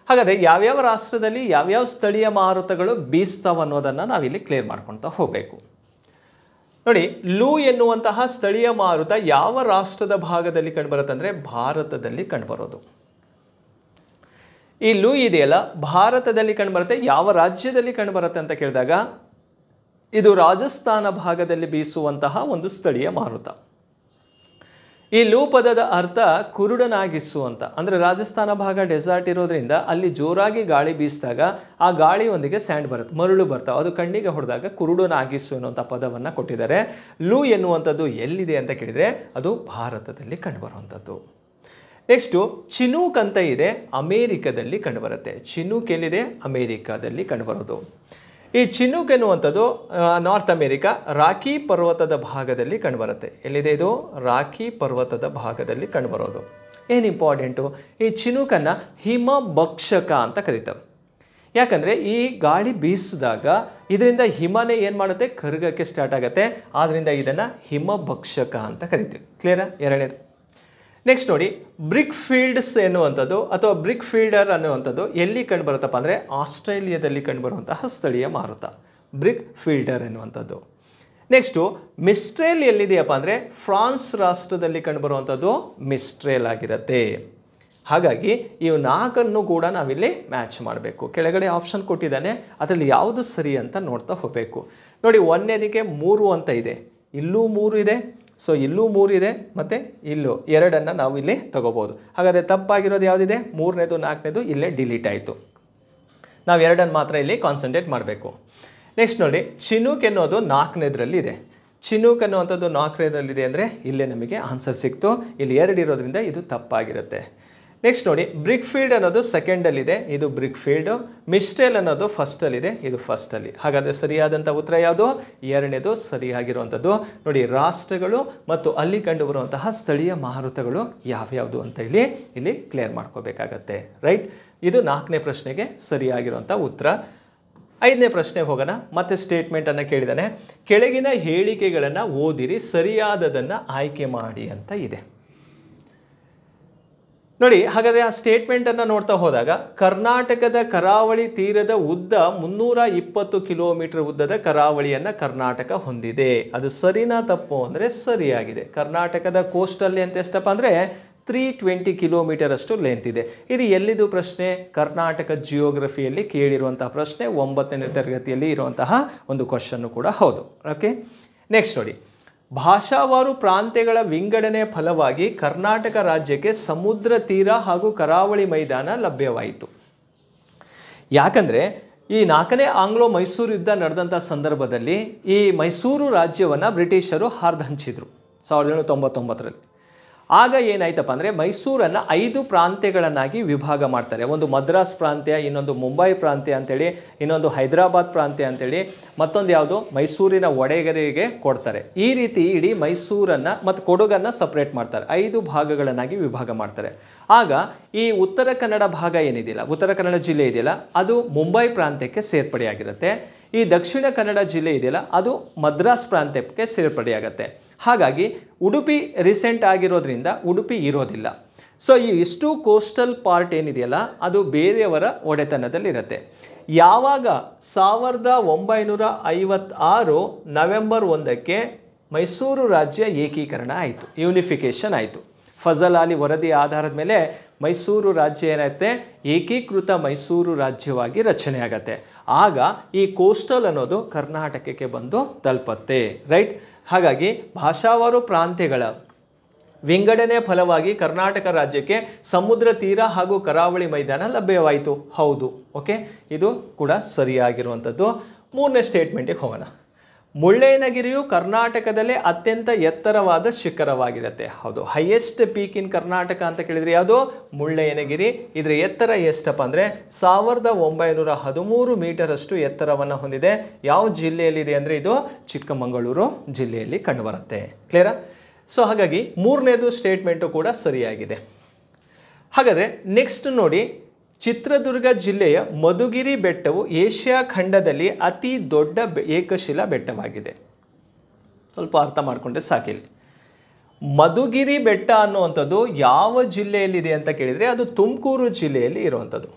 ಹಾಗಾದರೆ ಯಾವ್ಯಾವ ರಾಷ್ಟ್ರದಲ್ಲಿ ಯಾವ್ಯಾವ ಸ್ಥಳೀಯ ಮಾರುತಗಳು ಬೀಸ್ತಾವೆ ಅನ್ನೋದನ್ನು ನಾವಿಲ್ಲಿ ಕ್ಲಿಯರ್ ಮಾಡ್ಕೊಳ್ತಾ ಹೋಗಬೇಕು. ನೋಡಿ, ಲೂ ಎನ್ನುವಂತಹ ಸ್ಥಳೀಯ ಮಾರುತ ಯಾವ ರಾಷ್ಟ್ರದ ಭಾಗದಲ್ಲಿ ಕಂಡುಬರುತ್ತೆ ಅಂದರೆ ಭಾರತದಲ್ಲಿ ಕಂಡುಬರೋದು. ಈ ಲೂ ಇದೆಯಲ್ಲ, ಭಾರತದಲ್ಲಿ ಕಂಡುಬರುತ್ತೆ. ಯಾವ ರಾಜ್ಯದಲ್ಲಿ ಕಂಡುಬರುತ್ತೆ ಅಂತ ಕೇಳಿದಾಗ ಇದು ರಾಜಸ್ಥಾನ ಭಾಗದಲ್ಲಿ ಬೀಸುವಂತಹ ಒಂದು ಸ್ಥಳೀಯ ಮಾರುತ. ಈ ಲೂ ಪದದ ಅರ್ಥ ಕುರುಡನಾಗಿಸುವಂತ. ಅಂದರೆ ರಾಜಸ್ಥಾನ ಭಾಗ ಡೆಸರ್ಟ್ ಇರೋದ್ರಿಂದ ಅಲ್ಲಿ ಜೋರಾಗಿ ಗಾಳಿ ಬೀಸಿದಾಗ ಆ ಗಾಳಿಯೊಂದಿಗೆ ಸ್ಯಾಂಡ್ ಬರುತ್ತೆ, ಮರಳು ಬರ್ತಾವೆ, ಅದು ಕಣ್ಣಿಗೆ ಹೊಡೆದಾಗ ಕುರುಡನಾಗಿಸು ಅನ್ನುವಂಥ ಪದವನ್ನು ಕೊಟ್ಟಿದ್ದಾರೆ. ಲೂ ಎನ್ನುವಂಥದ್ದು ಎಲ್ಲಿದೆ ಅಂತ ಕೇಳಿದರೆ ಅದು ಭಾರತದಲ್ಲಿ ಕಂಡುಬರುವಂಥದ್ದು. ನೆಕ್ಸ್ಟು ಚಿನೂಕ್ ಅಂತ ಇದೆ, ಅಮೇರಿಕದಲ್ಲಿ ಕಂಡುಬರುತ್ತೆ. ಚಿನೂಕ್ ಎಲ್ಲಿದೆ? ಅಮೇರಿಕಾದಲ್ಲಿ ಕಂಡುಬರೋದು. ಈ ಚಿನೂಕ್ ಎನ್ನುವಂಥದ್ದು ನಾರ್ತ್ ಅಮೇರಿಕಾ ರಾಕಿ ಪರ್ವತದ ಭಾಗದಲ್ಲಿ ಕಂಡುಬರುತ್ತೆ. ಎಲ್ಲಿದೆ ಇದು? ರಾಕಿ ಪರ್ವತದ ಭಾಗದಲ್ಲಿ ಕಂಡುಬರೋದು. ಏನು ಇಂಪಾರ್ಟೆಂಟು? ಈ ಚಿನೂಕನ್ನು ಹಿಮಭಕ್ಷಕ ಅಂತ ಕರೀತಾರೆ. ಯಾಕಂದರೆ ಈ ಗಾಳಿ ಬೀಸಿದಾಗ ಇದರಿಂದ ಹಿಮನೇ ಏನು ಮಾಡುತ್ತೆ? ಕರಗಕ್ಕೆ ಸ್ಟಾರ್ಟ್ ಆಗುತ್ತೆ. ಆದ್ದರಿಂದ ಇದನ್ನು ಹಿಮಭಕ್ಷಕ ಅಂತ ಕರಿತೀವಿ. ಕ್ಲಿಯರಾ? 2ನೇದು. ನೆಕ್ಸ್ಟ್ ನೋಡಿ, ಬ್ರಿಕ್ ಫೀಲ್ಡ್ಸ್ ಎನ್ನುವಂಥದ್ದು ಅಥವಾ ಬ್ರಿಕ್ ಫೀಲ್ಡರ್ ಅನ್ನುವಂಥದ್ದು ಎಲ್ಲಿ ಕಂಡುಬರುತ್ತಪ್ಪ ಅಂದರೆ ಆಸ್ಟ್ರೇಲಿಯಾದಲ್ಲಿ ಕಂಡುಬರುವಂತಹ ಸ್ಥಳೀಯ ಮಾರುತ ಬ್ರಿಕ್ ಫೀಲ್ಡರ್ ಎನ್ನುವಂಥದ್ದು. ನೆಕ್ಸ್ಟು ಮಿಸ್ಟ್ರೇಲ್ ಎಲ್ಲಿದೆಯಪ್ಪ ಅಂದರೆ ಫ್ರಾನ್ಸ್ ರಾಷ್ಟ್ರದಲ್ಲಿ ಕಂಡುಬರುವಂಥದ್ದು ಮಿಸ್ಟ್ರೇಲ್ ಆಗಿರುತ್ತೆ. ಹಾಗಾಗಿ ಇವು 4ಅನ್ನು ಕೂಡ ನಾವಿಲ್ಲಿ ಮ್ಯಾಚ್ ಮಾಡಬೇಕು. ಕೆಳಗಡೆ ಆಪ್ಷನ್ ಕೊಟ್ಟಿದ್ದಾನೆ, ಅದರಲ್ಲಿ ಯಾವುದು ಸರಿ ಅಂತ ನೋಡ್ತಾ ಹೋಗಬೇಕು. ನೋಡಿ, 1ನೇದಕ್ಕೆ 3 ಅಂತ ಇದೆ, ಇಲ್ಲೂ 3 ಇದೆ, ಸೊ ಇಲ್ಲೂ 3 ಇದೆ, ಮತ್ತು ಇಲ್ಲೂ 2ಅನ್ನು ನಾವು ಇಲ್ಲಿ ತಗೋಬೋದು. ಹಾಗಾದರೆ ತಪ್ಪಾಗಿರೋದು ಯಾವುದಿದೆ? 3ನೇದು 4ನೇದು ಇಲ್ಲೇ ಡಿಲೀಟ್ ಆಯಿತು. ನಾವು 2ಅನ್ನು ಮಾತ್ರ ಇಲ್ಲಿ ಕಾನ್ಸಂಟ್ರೇಟ್ ಮಾಡಬೇಕು. ನೆಕ್ಸ್ಟ್ ನೋಡಿ, ಚಿನೂಕ್ ಎನ್ನುವುದು 4ನೇದರಲ್ಲಿದೆ. ಚಿನೂಕ್ ಅನ್ನುವಂಥದ್ದು 4ನೇದರಲ್ಲಿದೆ ಅಂದರೆ ಇಲ್ಲೇ ನಮಗೆ ಆನ್ಸರ್ ಸಿಕ್ತು. ಇಲ್ಲಿ 2 ಇರೋದ್ರಿಂದ ಇದು ತಪ್ಪಾಗಿರುತ್ತೆ. ನೆಕ್ಸ್ಟ್ ನೋಡಿ, ಬ್ರಿಕ್ ಫೀಲ್ಡ್ ಅನ್ನೋದು 2ಂಡಲ್ಲಿದೆ, ಇದು ಬ್ರಿಕ್ ಫೀಲ್ಡು. ಮಿಸ್ಟೇಲ್ ಅನ್ನೋದು 1ಸ್ಟಲ್ಲಿದೆ, ಇದು 1ಸ್ಟಲ್ಲಿ. ಹಾಗಾದರೆ ಸರಿಯಾದಂಥ ಉತ್ತರ ಯಾವುದು? 2ನೇದು ಸರಿಯಾಗಿರುವಂಥದ್ದು. ನೋಡಿ, ರಾಷ್ಟ್ರಗಳು ಮತ್ತು ಅಲ್ಲಿ ಕಂಡುಬರುವಂತಹ ಸ್ಥಳೀಯ ಮಾರುತಗಳು ಯಾವ್ಯಾವುದು ಅಂತ ಇಲ್ಲಿ ಕ್ಲಿಯರ್ ಮಾಡ್ಕೋಬೇಕಾಗತ್ತೆ. ರೈಟ್, ಇದು 4ನೇ ಪ್ರಶ್ನೆಗೆ ಸರಿಯಾಗಿರುವಂಥ ಉತ್ತರ. 5ನೇ ಪ್ರಶ್ನೆಗೆ ಹೋಗೋಣ. ಮತ್ತೆ ಸ್ಟೇಟ್ಮೆಂಟನ್ನು ಕೇಳಿದಾನೆ. ಕೆಳಗಿನ ಹೇಳಿಕೆಗಳನ್ನು ಓದಿರಿ, ಸರಿಯಾದದನ್ನು ಆಯ್ಕೆ ಮಾಡಿ ಅಂತ ಇದೆ. ನೋಡಿ, ಹಾಗಾದರೆ ಆ ಸ್ಟೇಟ್ಮೆಂಟನ್ನು ನೋಡ್ತಾ ಹೋದಾಗ ಕರ್ನಾಟಕದ ಕರಾವಳಿ ತೀರದ ಉದ್ದ 320 ಕಿಲೋಮೀಟರ್ ಉದ್ದದ ಕರಾವಳಿಯನ್ನು ಕರ್ನಾಟಕ ಹೊಂದಿದೆ. ಅದು ಸರಿನಾ ತಪ್ಪು ಅಂದರೆ ಸರಿಯಾಗಿದೆ. ಕರ್ನಾಟಕದ ಕೋಸ್ಟಲ್ ಅಂತ ಎಷ್ಟಪ್ಪ ಅಂದರೆ 320 ಕಿಲೋಮೀಟರ್ ಅಷ್ಟು ಲೆಂತ್ ಇದೆ. ಇದು ಎಲ್ಲಿದು ಪ್ರಶ್ನೆ? ಕರ್ನಾಟಕ ಜಿಯೋಗ್ರಫಿಯಲ್ಲಿ ಕೇಳಿರುವಂತಹ ಪ್ರಶ್ನೆ, 9ನೇ ತರಗತಿಯಲ್ಲಿ ಇರುವಂತಹ ಒಂದು ಕ್ವಶನ್ನು ಕೂಡ ಹೌದು. ಓಕೆ, ನೆಕ್ಸ್ಟ್ ನೋಡಿ, ಭಾಷಾವಾರು ಪ್ರಾಂತ್ಯಗಳ ವಿಂಗಡಣೆಯ ಫಲವಾಗಿ ಕರ್ನಾಟಕ ರಾಜ್ಯಕ್ಕೆ ಸಮುದ್ರ ತೀರ ಹಾಗೂ ಕರಾವಳಿ ಮೈದಾನ ಲಭ್ಯವಾಯಿತು. ಯಾಕಂದರೆ ಈ 4ನೇ ಆಂಗ್ಲೋ ಮೈಸೂರು ಯುದ್ಧ ನಡೆದಂಥ ಸಂದರ್ಭದಲ್ಲಿ ಈ ಮೈಸೂರು ರಾಜ್ಯವನ್ನು ಬ್ರಿಟಿಷರು ಹಂಚಿದ್ರು 1799ರಲ್ಲಿ. ಆಗ ಏನಾಯ್ತಪ್ಪ ಅಂದರೆ ಮೈಸೂರನ್ನು 5 ಪ್ರಾಂತ್ಯಗಳನ್ನಾಗಿ ವಿಭಾಗ ಮಾಡ್ತಾರೆ. ಒಂದು ಮದ್ರಾಸ್ ಪ್ರಾಂತ್ಯ, ಇನ್ನೊಂದು ಮುಂಬೈ ಪ್ರಾಂತ್ಯ ಅಂತೇಳಿ, ಇನ್ನೊಂದು ಹೈದರಾಬಾದ್ ಪ್ರಾಂತ್ಯ ಅಂತೇಳಿ, ಮತ್ತೊಂದು ಯಾವುದು ಮೈಸೂರಿನ ಒಡೆಗರಿಗೆ ಕೊಡ್ತಾರೆ. ಈ ರೀತಿ ಇಡೀ ಮೈಸೂರನ್ನು ಮತ್ತು ಕೊಡಗನ್ನು ಸಪ್ರೇಟ್ ಮಾಡ್ತಾರೆ, 5 ಭಾಗಗಳನ್ನಾಗಿ ವಿಭಾಗ ಮಾಡ್ತಾರೆ. ಆಗ ಈ ಉತ್ತರ ಕನ್ನಡ ಭಾಗ ಏನಿದೆಯಲ್ಲ, ಉತ್ತರ ಕನ್ನಡ ಜಿಲ್ಲೆ ಇದೆಯಲ್ಲ, ಅದು ಮುಂಬೈ ಪ್ರಾಂತ್ಯಕ್ಕೆ ಸೇರ್ಪಡೆಯಾಗಿರುತ್ತೆ. ಈ ದಕ್ಷಿಣ ಕನ್ನಡ ಜಿಲ್ಲೆ ಇದೆಯಲ್ಲ, ಅದು ಮದ್ರಾಸ್ ಪ್ರಾಂತ್ಯಕ್ಕೆ ಸೇರ್ಪಡೆಯಾಗುತ್ತೆ. ಹಾಗಾಗಿ ಉಡುಪಿ ರೀಸೆಂಟ್ ಆಗಿರೋದ್ರಿಂದ ಉಡುಪಿ ಇರೋದಿಲ್ಲ. ಸೊ ಈ ಇಷ್ಟು ಕೋಸ್ಟಲ್ ಪಾರ್ಟ್ ಏನಿದೆಯಲ್ಲ, ಅದು ಬೇರೆಯವರ ಒಡೆತನದಲ್ಲಿರುತ್ತೆ. ಯಾವಾಗ 1956 ನವೆಂಬರ್ 1ಕ್ಕೆ ಮೈಸೂರು ರಾಜ್ಯ ಏಕೀಕರಣ ಆಯಿತು, ಯೂನಿಫಿಕೇಷನ್ ಆಯಿತು. ಫಜಲ್ ಅಲಿ ವರದಿ ಆಧಾರದ ಮೇಲೆ ಮೈಸೂರು ರಾಜ್ಯ ಏನಾಗುತ್ತೆ, ಏಕೀಕೃತ ಮೈಸೂರು ರಾಜ್ಯವಾಗಿ ರಚನೆ ಆಗತ್ತೆ. ಆಗ ಈ ಕೋಸ್ಟಲ್ ಅನ್ನೋದು ಕರ್ನಾಟಕಕ್ಕೆ ಬಂದು ತಲುಪತ್ತೆ. ರೈಟ್, ಹಾಗಾಗಿ ಭಾಷಾವಾರು ಪ್ರಾಂತ್ಯಗಳ ವಿಂಗಡಣೆಯ ಫಲವಾಗಿ ಕರ್ನಾಟಕ ರಾಜ್ಯಕ್ಕೆ ಸಮುದ್ರ ತೀರ ಹಾಗೂ ಕರಾವಳಿ ಮೈದಾನ ಲಭ್ಯವಾಯಿತು. ಹೌದು, ಓಕೆ, ಇದು ಕೂಡ ಸರಿಯಾಗಿರುವಂಥದ್ದು. 3ನೇ ಸ್ಟೇಟ್ಮೆಂಟಿಗೆ ಹೋಗೋಣ. ಮುಳ್ಳಯ್ಯನಗಿರಿಯು ಕರ್ನಾಟಕದಲ್ಲೇ ಅತ್ಯಂತ ಎತ್ತರವಾದ ಶಿಖರವಾಗಿರುತ್ತೆ. ಹೌದು, ಹೈಯೆಸ್ಟ್ ಪೀಕ್ ಇನ್ ಕರ್ನಾಟಕ ಅಂತ ಕೇಳಿದರೆ ಯಾವುದು? ಮುಳ್ಳಯ್ಯನಗಿರಿ. ಇದರ ಎತ್ತರ ಎಷ್ಟಪ್ಪ ಅಂದರೆ 1913 ಮೀಟರ್ ಅಷ್ಟು ಎತ್ತರವನ್ನು ಹೊಂದಿದೆ. ಯಾವ ಜಿಲ್ಲೆಯಲ್ಲಿದೆ ಅಂದರೆ ಇದು ಚಿಕ್ಕಮಗಳೂರು ಜಿಲ್ಲೆಯಲ್ಲಿ ಕಂಡುಬರುತ್ತೆ. ಕ್ಲಿಯರಾ? ಸೊ ಹಾಗಾಗಿ 3ನೇದು ಸ್ಟೇಟ್ಮೆಂಟು ಕೂಡ ಸರಿಯಾಗಿದೆ. ಹಾಗಾದರೆ ನೆಕ್ಸ್ಟ್ ನೋಡಿ, ಚಿತ್ರದುರ್ಗ ಜಿಲ್ಲೆಯ ಮಧುಗಿರಿ ಬೆಟ್ಟವು ಏಷ್ಯಾ ಖಂಡದಲ್ಲಿ ಅತಿ ದೊಡ್ಡ ಏಕಶಿಲಾ ಬೆಟ್ಟವಾಗಿದೆ. ಸ್ವಲ್ಪ ಅರ್ಥ ಮಾಡಿಕೊಂಡ್ರೆ ಸಾಕಿಲ್ಲ. ಮಧುಗಿರಿ ಬೆಟ್ಟ ಅನ್ನುವಂಥದ್ದು ಯಾವ ಜಿಲ್ಲೆಯಲ್ಲಿದೆ ಅಂತ ಕೇಳಿದರೆ ಅದು ತುಮಕೂರು ಜಿಲ್ಲೆಯಲ್ಲಿ ಇರುವಂಥದ್ದು.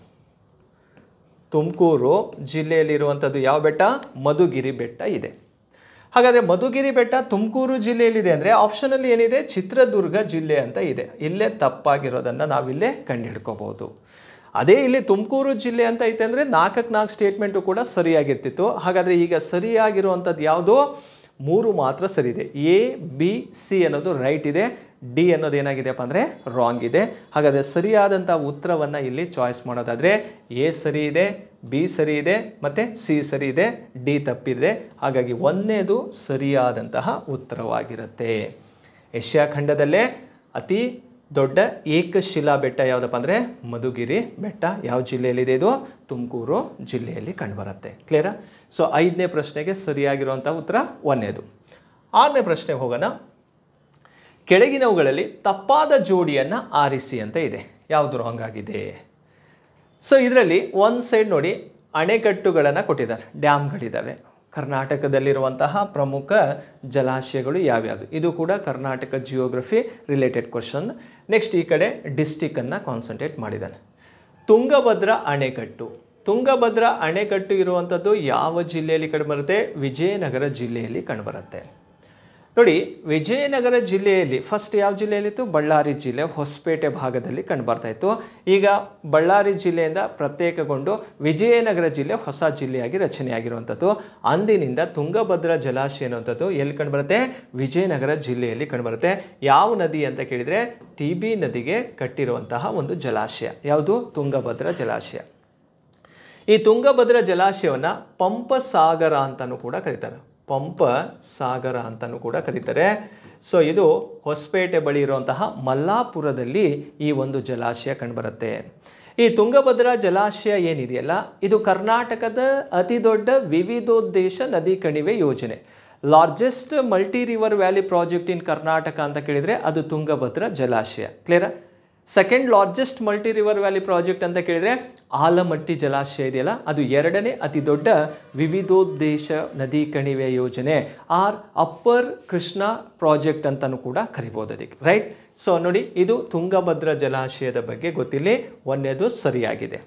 ತುಮಕೂರು ಜಿಲ್ಲೆಯಲ್ಲಿರುವಂಥದ್ದು ಯಾವ ಬೆಟ್ಟ? ಮಧುಗಿರಿ ಬೆಟ್ಟ ಇದೆ. ಹಾಗಾದರೆ ಮಧುಗಿರಿ ಬೆಟ್ಟ ತುಮಕೂರು ಜಿಲ್ಲೆಯಲ್ಲಿದೆ ಅಂದರೆ ಆಪ್ಷನಲ್ಲಿ ಏನಿದೆ? ಚಿತ್ರದುರ್ಗ ಜಿಲ್ಲೆ ಅಂತ ಇದೆ. ಇಲ್ಲೇ ತಪ್ಪಾಗಿರೋದನ್ನು ನಾವಿಲ್ಲೇ ಕಂಡುಹಿಡ್ಕೋಬಹುದು. ಅದೇ ಇಲ್ಲಿ ತುಮಕೂರು ಜಿಲ್ಲೆ ಅಂತ ಐತೆ ಅಂದರೆ 4ಕ್ಕೆ 4 ಸ್ಟೇಟ್ಮೆಂಟು ಕೂಡ ಸರಿಯಾಗಿರ್ತಿತ್ತು. ಹಾಗಾದರೆ ಈಗ ಸರಿಯಾಗಿರುವಂಥದ್ದು ಯಾವುದು? 3 ಮಾತ್ರ ಸರಿ ಇದೆ. ಎ, ಬಿ, ಸಿ ಅನ್ನೋದು ರೈಟ್ ಇದೆ, ಡಿ ಅನ್ನೋದು ಏನಾಗಿದೆಯಪ್ಪ ಅಂದರೆ ರಾಂಗ್ ಇದೆ. ಹಾಗಾದರೆ ಸರಿಯಾದಂಥ ಉತ್ತರವನ್ನು ಇಲ್ಲಿ ಚಾಯ್ಸ್ ಮಾಡೋದಾದರೆ ಎ ಸರಿ ಇದೆ, ಬಿ ಸರಿ ಇದೆ, ಮತ್ತು ಸಿ ಸರಿ ಇದೆ, ಡಿ ತಪ್ಪಿದೆ. ಹಾಗಾಗಿ 1ನೇದು ಸರಿಯಾದಂತಹ ಉತ್ತರವಾಗಿರುತ್ತೆ. ಏಷ್ಯಾ ಖಂಡದಲ್ಲೇ ಅತಿ ದೊಡ್ಡ ಏಕಶಿಲಾ ಬೆಟ್ಟ ಯಾವುದಪ್ಪ ಅಂದರೆ ಮಧುಗಿರಿ ಬೆಟ್ಟ. ಯಾವ ಜಿಲ್ಲೆಯಲ್ಲಿದೆ? ಇದು ತುಮಕೂರು ಜಿಲ್ಲೆಯಲ್ಲಿ ಕಂಡುಬರುತ್ತೆ. ಕ್ಲಿಯರಾ? ಸೊ 5ನೇ ಪ್ರಶ್ನೆಗೆ ಸರಿಯಾಗಿರುವಂಥ ಉತ್ತರ 1ನೇದು. 6ನೇ ಪ್ರಶ್ನೆಗೆ ಹೋಗೋಣ. ಕೆಳಗಿನವುಗಳಲ್ಲಿ ತಪ್ಪಾದ ಜೋಡಿಯನ್ನು ಆರಿಸಿ ಅಂತ ಇದೆ. ಯಾವುದು ರಾಂಗ್ ಆಗಿದೆ? ಸೊ ಇದರಲ್ಲಿ ಒಂದು ಸೈಡ್ ನೋಡಿ, ಅಣೆಕಟ್ಟುಗಳನ್ನು ಕೊಟ್ಟಿದ್ದಾರೆ, ಡ್ಯಾಮ್ಗಳಿದ್ದಾವೆ. ಕರ್ನಾಟಕದಲ್ಲಿರುವಂತಹ ಪ್ರಮುಖ ಜಲಾಶಯಗಳು ಯಾವ್ಯಾವುದು? ಇದು ಕೂಡ Karnataka geography related question. Next ಈ ಕಡೆ ಡಿಸ್ಟಿಕನ್ನು ಕಾನ್ಸಂಟ್ರೇಟ್ ಮಾಡಿದ್ದಾನೆ. ತುಂಗಭದ್ರಾ ಅಣೆಕಟ್ಟು. ತುಂಗಭದ್ರಾ ಅಣೆಕಟ್ಟು ಇರುವಂಥದ್ದು ಯಾವ ಜಿಲ್ಲೆಯಲ್ಲಿ ಕಂಡುಬರುತ್ತೆ? ವಿಜಯನಗರ ಜಿಲ್ಲೆಯಲ್ಲಿ ಕಂಡುಬರುತ್ತೆ. ನೋಡಿ, ವಿಜಯನಗರ ಜಿಲ್ಲೆಯಲ್ಲಿ ಫಸ್ಟ್ ಯಾವ ಜಿಲ್ಲೆಯಲ್ಲಿತ್ತು? ಬಳ್ಳಾರಿ ಜಿಲ್ಲೆ ಹೊಸಪೇಟೆ ಭಾಗದಲ್ಲಿ ಕಂಡುಬರ್ತಾ ಇತ್ತು. ಈಗ ಬಳ್ಳಾರಿ ಜಿಲ್ಲೆಯಿಂದ ಪ್ರತ್ಯೇಕಗೊಂಡು ವಿಜಯನಗರ ಜಿಲ್ಲೆ ಹೊಸ ಜಿಲ್ಲೆಯಾಗಿ ರಚನೆಯಾಗಿರುವಂಥದ್ದು. ಅಂದಿನಿಂದ ತುಂಗಭದ್ರಾ ಜಲಾಶಯ ಅನ್ನುವಂಥದ್ದು ಎಲ್ಲಿ ಕಂಡುಬರುತ್ತೆ? ವಿಜಯನಗರ ಜಿಲ್ಲೆಯಲ್ಲಿ ಕಂಡುಬರುತ್ತೆ. ಯಾವ ನದಿ ಅಂತ ಕೇಳಿದರೆ TB ನದಿಗೆ ಕಟ್ಟಿರುವಂತಹ ಒಂದು ಜಲಾಶಯ. ಯಾವುದು? ತುಂಗಭದ್ರಾ ಜಲಾಶಯ. ಈ ತುಂಗಭದ್ರಾ ಜಲಾಶಯವನ್ನು ಪಂಪ ಸಾಗರ ಅಂತಲೂ ಕೂಡ ಕರೀತಾರೆ. ಪಂಪ ಸಾಗರ ಅಂತಲೂ ಕೂಡ ಕರೀತಾರೆ. ಸೊ ಇದು ಹೊಸಪೇಟೆ ಬಳಿ ಇರುವಂತಹ ಮಲ್ಲಾಪುರದಲ್ಲಿ ಈ ಒಂದು ಜಲಾಶಯ ಕಂಡುಬರುತ್ತೆ. ಈ ತುಂಗಭದ್ರಾ ಜಲಾಶಯ ಏನಿದೆಯಲ್ಲ, ಇದು ಕರ್ನಾಟಕದ ಅತಿ ದೊಡ್ಡ ವಿವಿಧೋದ್ದೇಶ ನದಿ ಕಣಿವೆ ಯೋಜನೆ. Largest multi river valley project in Karnataka ಅಂತ ಕೇಳಿದರೆ ಅದು ತುಂಗಭದ್ರಾ ಜಲಾಶಯ. ಕ್ಲಿಯರಾ? Second largest multi river valley project ಅಂತ ಕೇಳಿದರೆ ಆಲಮಟ್ಟಿ ಜಲಾಶಯ ಇದೆಯಲ್ಲ, ಅದು ಎರಡನೇ ಅತಿ ದೊಡ್ಡ ವಿವಿಧೋದ್ದೇಶ ನದಿ ಕಣಿವೆ ಯೋಜನೆ ಆರ್ ಅಪ್ಪರ್ ಕೃಷ್ಣ ಪ್ರಾಜೆಕ್ಟ್ ಅಂತಲೂ ಕೂಡ ಕರಿಬೋದು ಅದಕ್ಕೆ. ರೈಟ್? ಸೊ ನೋಡಿ, ಇದು ತುಂಗಭದ್ರಾ ಜಲಾಶಯದ ಬಗ್ಗೆ ಗೊತ್ತಿಲ್ಲಿ. ಒಂದೇದು ಸರಿಯಾಗಿದೆ.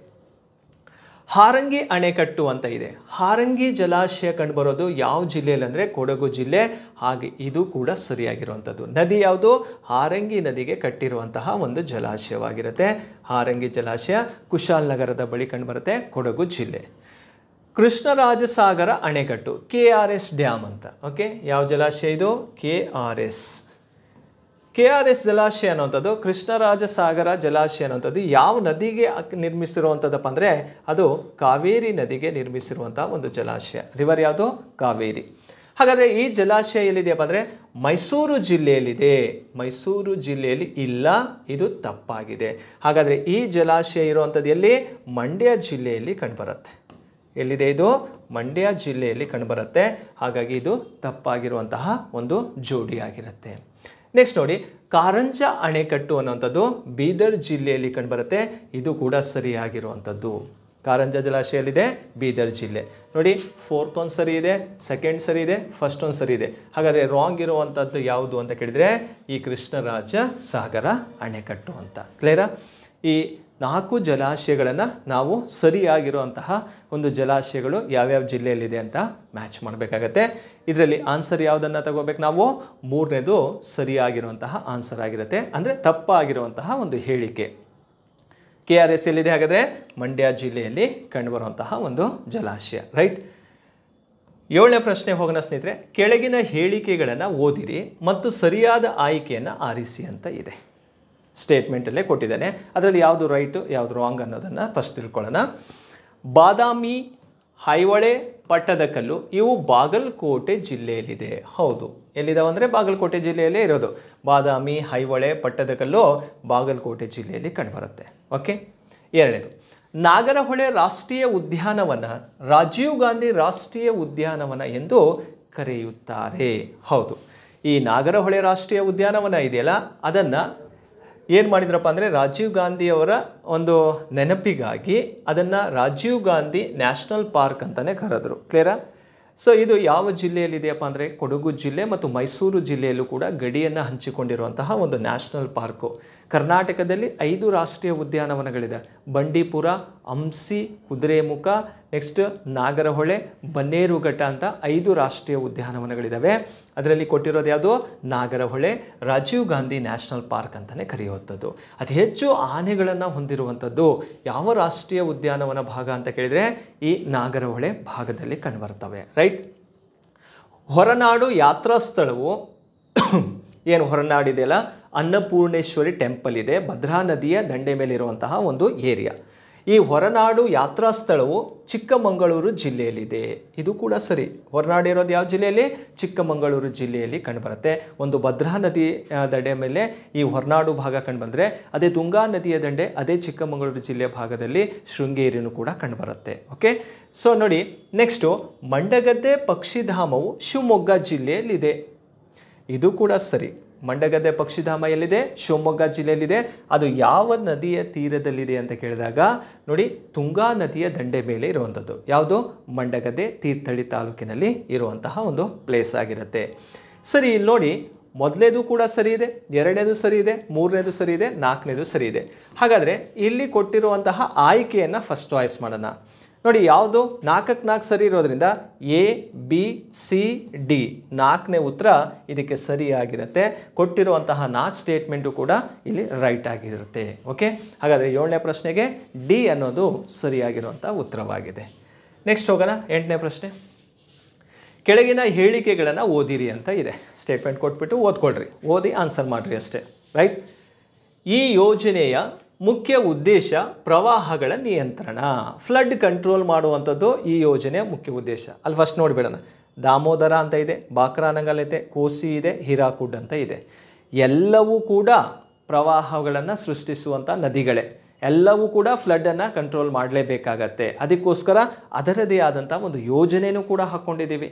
ಹಾರಂಗಿ ಅಣೆಕಟ್ಟು ಅಂತ ಇದೆ. ಹಾರಂಗಿ ಜಲಾಶಯ ಕಂಡುಬರೋದು ಯಾವ ಜಿಲ್ಲೆಯಲ್ಲಿ ಅಂದರೆ ಕೊಡಗು ಜಿಲ್ಲೆ. ಹಾಗೆ ಇದು ಕೂಡ ಸರಿಯಾಗಿರುವಂಥದ್ದು. ನದಿ ಯಾವುದು? ಹಾರಂಗಿ ನದಿಗೆ ಕಟ್ಟಿರುವಂತಹ ಒಂದು ಜಲಾಶಯವಾಗಿರುತ್ತೆ. ಹಾರಂಗಿ ಜಲಾಶಯ ಕುಶಾಲನಗರದ ಬಳಿ ಕಂಡುಬರುತ್ತೆ, ಕೊಡಗು ಜಿಲ್ಲೆ. ಕೃಷ್ಣರಾಜಸಾಗರ ಅಣೆಕಟ್ಟು KRS ಡ್ಯಾಮ್ ಅಂತ. ಓಕೆ, ಯಾವ ಜಲಾಶಯ ಇದು? KRS ಜಲಾಶಯ ಅನ್ನುವಂಥದ್ದು, ಕೃಷ್ಣರಾಜಸಾಗರ ಜಲಾಶಯ ಅನ್ನುವಂಥದ್ದು ಯಾವ ನದಿಗೆ ನಿರ್ಮಿಸಿರುವಂಥದ್ದಪ್ಪ ಅಂದರೆ ಅದು ಕಾವೇರಿ ನದಿಗೆ ನಿರ್ಮಿಸಿರುವಂಥ ಒಂದು ಜಲಾಶಯ. ರಿವರ್ ಯಾವುದು? ಕಾವೇರಿ. ಹಾಗಾದರೆ ಈ ಜಲಾಶಯ ಎಲ್ಲಿದೆಯಪ್ಪ ಅಂದರೆ ಮೈಸೂರು ಜಿಲ್ಲೆಯಲ್ಲಿದೆ. ಮೈಸೂರು ಜಿಲ್ಲೆಯಲ್ಲಿ ಇಲ್ಲ, ಇದು ತಪ್ಪಾಗಿದೆ. ಹಾಗಾದರೆ ಈ ಜಲಾಶಯ ಇರುವಂಥದ್ದು ಎಲ್ಲಿ? ಮಂಡ್ಯ ಜಿಲ್ಲೆಯಲ್ಲಿ ಕಂಡುಬರುತ್ತೆ. ಎಲ್ಲಿದೆ ಇದು? ಮಂಡ್ಯ ಜಿಲ್ಲೆಯಲ್ಲಿ ಕಂಡುಬರುತ್ತೆ. ಹಾಗಾಗಿ ಇದು ತಪ್ಪಾಗಿರುವಂತಹ ಒಂದು ಜೋಡಿಯಾಗಿರುತ್ತೆ. ನೆಕ್ಸ್ಟ್ ನೋಡಿ, ಕಾರಂಜ ಅಣೆಕಟ್ಟು ಅನ್ನುವಂಥದ್ದು ಬೀದರ್ ಜಿಲ್ಲೆಯಲ್ಲಿ ಕಂಡುಬರುತ್ತೆ. ಇದು ಕೂಡ ಸರಿಯಾಗಿರುವಂಥದ್ದು. ಕಾರಂಜ ಜಲಾಶಯಲ್ಲಿದೆ, ಬೀದರ್ ಜಿಲ್ಲೆ. ನೋಡಿ, ಫೋರ್ತ್ ಒಂದು ಸರಿ ಇದೆ, ಸೆಕೆಂಡ್ ಸರಿ ಇದೆ, ಫಸ್ಟ್ ಒಂದು ಸರಿ ಇದೆ. ಹಾಗಾದರೆ ರಾಂಗ್ ಇರುವಂಥದ್ದು ಯಾವುದು ಅಂತ ಕೇಳಿದರೆ ಈ ಕೃಷ್ಣರಾಜ ಸಾಗರ ಅಣೆಕಟ್ಟು ಅಂತ. ಕ್ಲಿಯರಾ? ಈ 4 ಜಲಾಶಯಗಳನ್ನು ನಾವು ಸರಿಯಾಗಿರುವಂತಹ ಒಂದು ಜಲಾಶಯಗಳು ಯಾವ್ಯಾವ ಜಿಲ್ಲೆಯಲ್ಲಿದೆ ಅಂತ ಮ್ಯಾಚ್ ಮಾಡಬೇಕಾಗತ್ತೆ. ಇದರಲ್ಲಿ ಆನ್ಸರ್ ಯಾವುದನ್ನು ತಗೋಬೇಕು ನಾವು? 3ನೇದು ಸರಿಯಾಗಿರುವಂತಹ ಆನ್ಸರ್ ಆಗಿರುತ್ತೆ, ಅಂದರೆ ತಪ್ಪಾಗಿರುವಂತಹ ಒಂದು ಹೇಳಿಕೆ. KRS ಎಲ್ಲಿದೆ? ಹಾಗಾದರೆ ಮಂಡ್ಯ ಜಿಲ್ಲೆಯಲ್ಲಿ ಕಂಡುಬರುವಂತಹ ಒಂದು ಜಲಾಶಯ. ರೈಟ್? 7ನೇ ಪ್ರಶ್ನೆ ಹೋಗೋಣ ಸ್ನೇಹಿತರೆ. ಕೆಳಗಿನ ಹೇಳಿಕೆಗಳನ್ನು ಓದಿರಿ ಮತ್ತು ಸರಿಯಾದ ಆಯ್ಕೆಯನ್ನು ಆರಿಸಿ ಅಂತ ಇದೆ. ಸ್ಟೇಟ್ಮೆಂಟಲ್ಲೇ ಕೊಟ್ಟಿದ್ದಾನೆ. ಅದರಲ್ಲಿ ಯಾವುದು ರೈಟು ಯಾವುದು ರಾಂಗ್ ಅನ್ನೋದನ್ನು ಫಸ್ಟ್ ತಿಳ್ಕೊಳ್ಳೋಣ. ಬಾದಾಮಿ, ಐಹೊಳೆ, ಪಟ್ಟದಕಲ್ಲು ಇವು ಬಾಗಲಕೋಟೆ ಜಿಲ್ಲೆಯಲ್ಲಿದೆ. ಹೌದು, ಎಲ್ಲಿದಾವೆ ಅಂದರೆ ಬಾಗಲಕೋಟೆ ಜಿಲ್ಲೆಯಲ್ಲೇ ಇರೋದು. ಬಾದಾಮಿ, ಐಹೊಳೆ, ಪಟ್ಟದಕಲ್ಲು ಬಾಗಲಕೋಟೆ ಜಿಲ್ಲೆಯಲ್ಲಿ ಕಂಡುಬರುತ್ತೆ. ಓಕೆ. 2ನೇದು, ನಾಗರಹೊಳೆ ರಾಷ್ಟ್ರೀಯ ಉದ್ಯಾನವನ ರಾಜೀವ್ ಗಾಂಧಿ ರಾಷ್ಟ್ರೀಯ ಉದ್ಯಾನವನ ಎಂದು ಕರೆಯುತ್ತಾರೆ. ಹೌದು, ಈ ನಾಗರಹೊಳೆ ರಾಷ್ಟ್ರೀಯ ಉದ್ಯಾನವನ ಇದೆಯಲ್ಲ, ಅದನ್ನು ಏನು ಮಾಡಿದ್ರಪ್ಪ ಅಂದರೆ ರಾಜೀವ್ ಗಾಂಧಿಯವರ ಒಂದು ನೆನಪಿಗಾಗಿ ಅದನ್ನು ರಾಜೀವ್ ಗಾಂಧಿ ನ್ಯಾಷನಲ್ ಪಾರ್ಕ್ ಅಂತಲೇ ಕರೆದ್ರು. ಕ್ಲಿಯರಾ? ಸೊ ಇದು ಯಾವ ಜಿಲ್ಲೆಯಲ್ಲಿದೆಯಪ್ಪ ಅಂದರೆ ಕೊಡಗು ಜಿಲ್ಲೆ ಮತ್ತು ಮೈಸೂರು ಜಿಲ್ಲೆಯಲ್ಲೂ ಕೂಡ ಗಡಿಯನ್ನು ಹಂಚಿಕೊಂಡಿರುವಂತಹ ಒಂದು ನ್ಯಾಷನಲ್ ಪಾರ್ಕು. ಕರ್ನಾಟಕದಲ್ಲಿ 5 ರಾಷ್ಟ್ರೀಯ ಉದ್ಯಾನವನಗಳಿದೆ. ಬಂಡೀಪುರ, ಹಂಪಿ, ಕುದುರೆಮುಖ, ನೆಕ್ಸ್ಟ್ ನಾಗರಹೊಳೆ, ಬನ್ನೇರುಘಟ್ಟ ಅಂತ 5 ರಾಷ್ಟ್ರೀಯ ಉದ್ಯಾನವನಗಳಿದ್ದಾವೆ. ಅದರಲ್ಲಿ ಕೊಟ್ಟಿರೋದು ಯಾವುದು? ನಾಗರಹೊಳೆ ರಾಜೀವ್ ಗಾಂಧಿ ನ್ಯಾಷನಲ್ ಪಾರ್ಕ್ ಅಂತಲೇ ಕರೆಯುವಂಥದ್ದು. ಅತಿ ಹೆಚ್ಚು ಆನೆಗಳನ್ನು ಹೊಂದಿರುವಂಥದ್ದು ಯಾವ ರಾಷ್ಟ್ರೀಯ ಉದ್ಯಾನವನ ಭಾಗ ಅಂತ ಕೇಳಿದರೆ ಈ ನಾಗರಹೊಳೆ ಭಾಗದಲ್ಲಿ ಕಂಡುಬರ್ತವೆ. ರೈಟ್? ಹೊರನಾಡು ಯಾತ್ರಾ ಸ್ಥಳವು ಏನು ಹೊರನಾಡಿದೆಯಲ್ಲ, ಅನ್ನಪೂರ್ಣೇಶ್ವರಿ ಟೆಂಪಲ್ ಇದೆ, ಭದ್ರಾ ನದಿಯ ದಂಡೆ ಮೇಲಿರುವಂತಹ ಒಂದು ಏರಿಯಾ. ಈ ಹೊರನಾಡು ಯಾತ್ರಾ ಸ್ಥಳವು ಚಿಕ್ಕಮಗಳೂರು ಜಿಲ್ಲೆಯಲ್ಲಿದೆ. ಇದು ಕೂಡ ಸರಿ. ಹೊರನಾಡು ಇರೋದು ಯಾವ ಜಿಲ್ಲೆಯಲ್ಲಿ? ಚಿಕ್ಕಮಗಳೂರು ಜಿಲ್ಲೆಯಲ್ಲಿ ಕಂಡುಬರುತ್ತೆ. ಒಂದು ಭದ್ರಾ ನದಿ ದಂಡೆ ಮೇಲೆ ಈ ಹೊರನಾಡು ಭಾಗ ಕಂಡುಬಂದರೆ ಅದೇ ತುಂಗಾ ನದಿಯ ದಂಡೆ ಅದೇ ಚಿಕ್ಕಮಗಳೂರು ಜಿಲ್ಲೆಯ ಭಾಗದಲ್ಲಿ ಶೃಂಗೇರಿನೂ ಕೂಡ ಕಂಡುಬರುತ್ತೆ. ಓಕೆ. ಸೊ ನೋಡಿ, ನೆಕ್ಸ್ಟು ಮಂಡಗದ್ದೆ ಪಕ್ಷಿಧಾಮವು ಶಿವಮೊಗ್ಗ ಜಿಲ್ಲೆಯಲ್ಲಿದೆ. ಇದು ಕೂಡ ಸರಿ. ಮಂಡಗದ್ದೆ ಪಕ್ಷಿಧಾಮ ಎಲ್ಲಿದೆ? ಶಿವಮೊಗ್ಗ ಜಿಲ್ಲೆಯಲ್ಲಿದೆ. ಅದು ಯಾವ ನದಿಯ ತೀರದಲ್ಲಿದೆ ಅಂತ ಕೇಳಿದಾಗ ನೋಡಿ, ತುಂಗಾ ನದಿಯ ದಂಡೆ ಮೇಲೆ ಇರುವಂಥದ್ದು. ಯಾವುದು? ಮಂಡಗದ್ದೆ ತೀರ್ಥಹಳ್ಳಿ ತಾಲೂಕಿನಲ್ಲಿ ಇರುವಂತಹ ಒಂದು ಪ್ಲೇಸ್ ಆಗಿರುತ್ತೆ. ಸರಿ, ಇಲ್ಲಿ ನೋಡಿ, ಮೊದಲನೇದು ಕೂಡ ಸರಿ ಇದೆ, 2ನೇದು ಸರಿ ಇದೆ, 3ನೇದು ಸರಿ ಇದೆ, 4ನೇದು ಸರಿ ಇದೆ. ಹಾಗಾದರೆ ಇಲ್ಲಿ ಕೊಟ್ಟಿರುವಂತಹ ಆಯ್ಕೆಯನ್ನು ಫಸ್ಟ್ ಚಾಯ್ಸ್ ಮಾಡೋಣ. ನೋಡಿ, ಯಾವುದು 4ಕ್ಕೆ 4 ಸರಿ ಇರೋದ್ರಿಂದ A, B, C, D 4ನೇ ಉತ್ತರ ಇದಕ್ಕೆ ಸರಿಯಾಗಿರುತ್ತೆ. ಕೊಟ್ಟಿರುವಂತಹ 4 ಸ್ಟೇಟ್ಮೆಂಟು ಕೂಡ ಇಲ್ಲಿ ರೈಟ್ ಆಗಿರುತ್ತೆ. ಓಕೆ. ಹಾಗಾದರೆ 7ನೇ ಪ್ರಶ್ನೆಗೆ D ಅನ್ನೋದು ಸರಿಯಾಗಿರುವಂಥ ಉತ್ತರವಾಗಿದೆ. ನೆಕ್ಸ್ಟ್ ಹೋಗೋಣ 8ನೇ ಪ್ರಶ್ನೆ. ಕೆಳಗಿನ ಹೇಳಿಕೆಗಳನ್ನು ಓದಿರಿ ಅಂತ ಇದೆ. ಸ್ಟೇಟ್ಮೆಂಟ್ ಕೊಟ್ಬಿಟ್ಟು ಓದ್ಕೊಳ್ರಿ, ಓದಿ ಆನ್ಸರ್ ಮಾಡಿರಿ ಅಷ್ಟೇ. ರೈಟ್? ಈ ಯೋಜನೆಯ ಮುಖ್ಯ ಉದ್ದೇಶ ಪ್ರವಾಹಗಳ ನಿಯಂತ್ರಣ, ಫ್ಲಡ್ ಕಂಟ್ರೋಲ್ ಮಾಡುವಂಥದ್ದು ಈ ಯೋಜನೆಯ ಮುಖ್ಯ ಉದ್ದೇಶ. ಅಲ್ಲಿ ಫಸ್ಟ್ ನೋಡಿಬಿಡೋಣ. ದಾಮೋದರ ಅಂತ ಇದೆ, ಬಾಕ್ರಾನಂಗಲ್ ಇದೆ, ಕೋಸಿ ಇದೆ, ಹಿರಾಕುಡ್ ಅಂತ ಇದೆ. ಎಲ್ಲವೂ ಕೂಡ ಪ್ರವಾಹಗಳನ್ನು ಸೃಷ್ಟಿಸುವಂಥ ನದಿಗಳೇ. ಎಲ್ಲವೂ ಕೂಡ ಫ್ಲಡ್ಡನ್ನು ಕಂಟ್ರೋಲ್ ಮಾಡಲೇಬೇಕಾಗತ್ತೆ. ಅದಕ್ಕೋಸ್ಕರ ಅದರದೇ ಆದಂಥ ಒಂದು ಯೋಜನೆಯೂ ಕೂಡ ಹಾಕ್ಕೊಂಡಿದ್ದೀವಿ.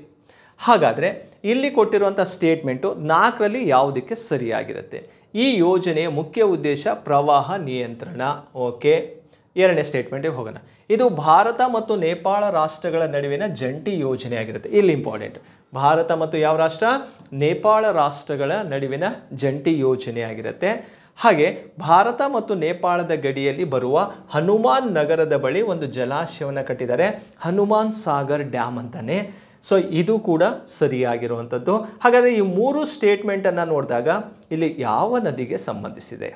ಹಾಗಾದರೆ ಇಲ್ಲಿ ಕೊಟ್ಟಿರುವಂಥ ಸ್ಟೇಟ್ಮೆಂಟು 4ರಲ್ಲಿ ಯಾವುದಕ್ಕೆ ಸರಿಯಾಗಿರುತ್ತೆ? ಈ ಯೋಜನೆಯ ಮುಖ್ಯ ಉದ್ದೇಶ ಪ್ರವಾಹ ನಿಯಂತ್ರಣ. ಓಕೆ, 2ನೇ ಸ್ಟೇಟ್ಮೆಂಟಿಗೆ ಹೋಗೋಣ. ಇದು ಭಾರತ ಮತ್ತು ನೇಪಾಳ ರಾಷ್ಟ್ರಗಳ ನಡುವಿನ ಜಂಟಿ ಯೋಜನೆ ಆಗಿರುತ್ತೆ. ಇಲ್ಲಿ ಇಂಪಾರ್ಟೆಂಟ್, ಭಾರತ ಮತ್ತು ಯಾವ ರಾಷ್ಟ್ರ? ನೇಪಾಳ ರಾಷ್ಟ್ರಗಳ ನಡುವಿನ ಜಂಟಿ ಯೋಜನೆ ಆಗಿರುತ್ತೆ. ಹಾಗೆ ಭಾರತ ಮತ್ತು ನೇಪಾಳದ ಗಡಿಯಲ್ಲಿ ಬರುವ ಹನುಮಾನ್ ನಗರದ ಬಳಿ ಒಂದು ಜಲಾಶಯವನ್ನು ಕಟ್ಟಿದ್ದಾರೆ, ಹನುಮಾನ್ ಸಾಗರ್ ಡ್ಯಾಮ್ ಅಂತಾನೆ. ಸೊ ಇದು ಕೂಡ ಸರಿಯಾಗಿರುವಂಥದ್ದು. ಹಾಗಾದರೆ ಈ 3 ಸ್ಟೇಟ್ಮೆಂಟನ್ನು ನೋಡಿದಾಗ ಇಲ್ಲಿ ಯಾವ ನದಿಗೆ ಸಂಬಂಧಿಸಿದೆ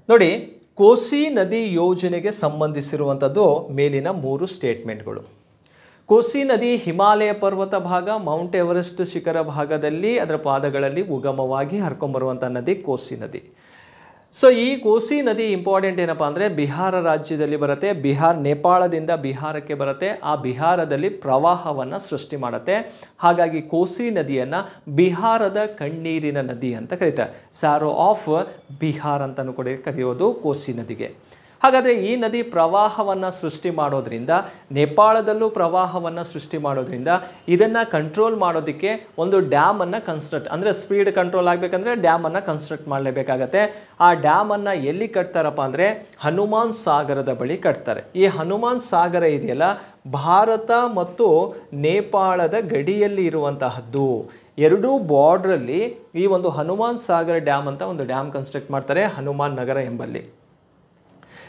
ನೋಡಿ? ಕೋಸಿ ನದಿ ಯೋಜನೆಗೆ ಸಂಬಂಧಿಸಿರುವಂಥದ್ದು ಮೇಲಿನ 3 ಸ್ಟೇಟ್ಮೆಂಟ್ಗಳು. ಕೋಸಿ ನದಿ ಹಿಮಾಲಯ ಪರ್ವತ ಭಾಗ, ಮೌಂಟ್ ಎವರೆಸ್ಟ್ ಶಿಖರ ಭಾಗದಲ್ಲಿ ಅದರ ಪಾದಗಳಲ್ಲಿ ಉಗಮವಾಗಿ ಹರ್ಕೊಂಬರುವಂಥ ನದಿ ಕೋಸಿ ನದಿ. ಸೊ ಈ ಕೋಸಿ ನದಿ ಇಂಪಾರ್ಟೆಂಟ್ ಏನಪ್ಪ ಅಂದರೆ ಬಿಹಾರ ರಾಜ್ಯದಲ್ಲಿ ಬರುತ್ತೆ. ನೇಪಾಳದಿಂದ ಬಿಹಾರಕ್ಕೆ ಬರುತ್ತೆ. ಆ ಬಿಹಾರದಲ್ಲಿ ಪ್ರವಾಹವನ್ನು ಸೃಷ್ಟಿ ಮಾಡುತ್ತೆ. ಹಾಗಾಗಿ ಕೋಸಿ ನದಿಯನ್ನು ಬಿಹಾರದ ಕಣ್ಣೀರಿನ ನದಿ ಅಂತ ಕರೀತಾರೆ. ಸ್ಯಾರೋ ಆಫ್ ಬಿಹಾರ್ ಅಂತಲೂ ಕೂಡ ಕರೆಯೋದು ಕೋಸಿ ನದಿಗೆ. ಹಾಗಾದರೆ ಈ ನದಿ ಪ್ರವಾಹವನ್ನು ಸೃಷ್ಟಿ ಮಾಡೋದ್ರಿಂದ, ನೇಪಾಳದಲ್ಲೂ ಪ್ರವಾಹವನ್ನು ಸೃಷ್ಟಿ ಮಾಡೋದ್ರಿಂದ ಇದನ್ನು ಕಂಟ್ರೋಲ್ ಮಾಡೋದಕ್ಕೆ ಒಂದು ಡ್ಯಾಮನ್ನು ಕನ್ಸ್ಟ್ರಕ್ಟ್, ಅಂದರೆ ಸ್ಪೀಡ್ ಕಂಟ್ರೋಲ್ ಆಗಬೇಕಂದ್ರೆ ಡ್ಯಾಮನ್ನು ಕನ್ಸ್ಟ್ರಕ್ಟ್ ಮಾಡಲೇಬೇಕಾಗತ್ತೆ. ಆ ಡ್ಯಾಮನ್ನು ಎಲ್ಲಿ ಕಟ್ತಾರಪ್ಪ ಅಂದರೆ ಹನುಮಾನ್ ಸಾಗರದ ಬಳಿ ಕಟ್ತಾರೆ. ಈ ಹನುಮಾನ್ ಸಾಗರ ಇದೆಯಲ್ಲ, ಭಾರತ ಮತ್ತು ನೇಪಾಳದ ಗಡಿಯಲ್ಲಿ ಇರುವಂತಹದ್ದು. ಎರಡೂ ಬಾರ್ಡ್ರಲ್ಲಿ ಈ ಒಂದು ಹನುಮಾನ್ ಸಾಗರ್ ಡ್ಯಾಮ್ ಅಂತ ಒಂದು ಡ್ಯಾಮ್ ಕನ್ಸ್ಟ್ರಕ್ಟ್ ಮಾಡ್ತಾರೆ ಹನುಮಾನ್ ನಗರ ಎಂಬಲ್ಲಿ.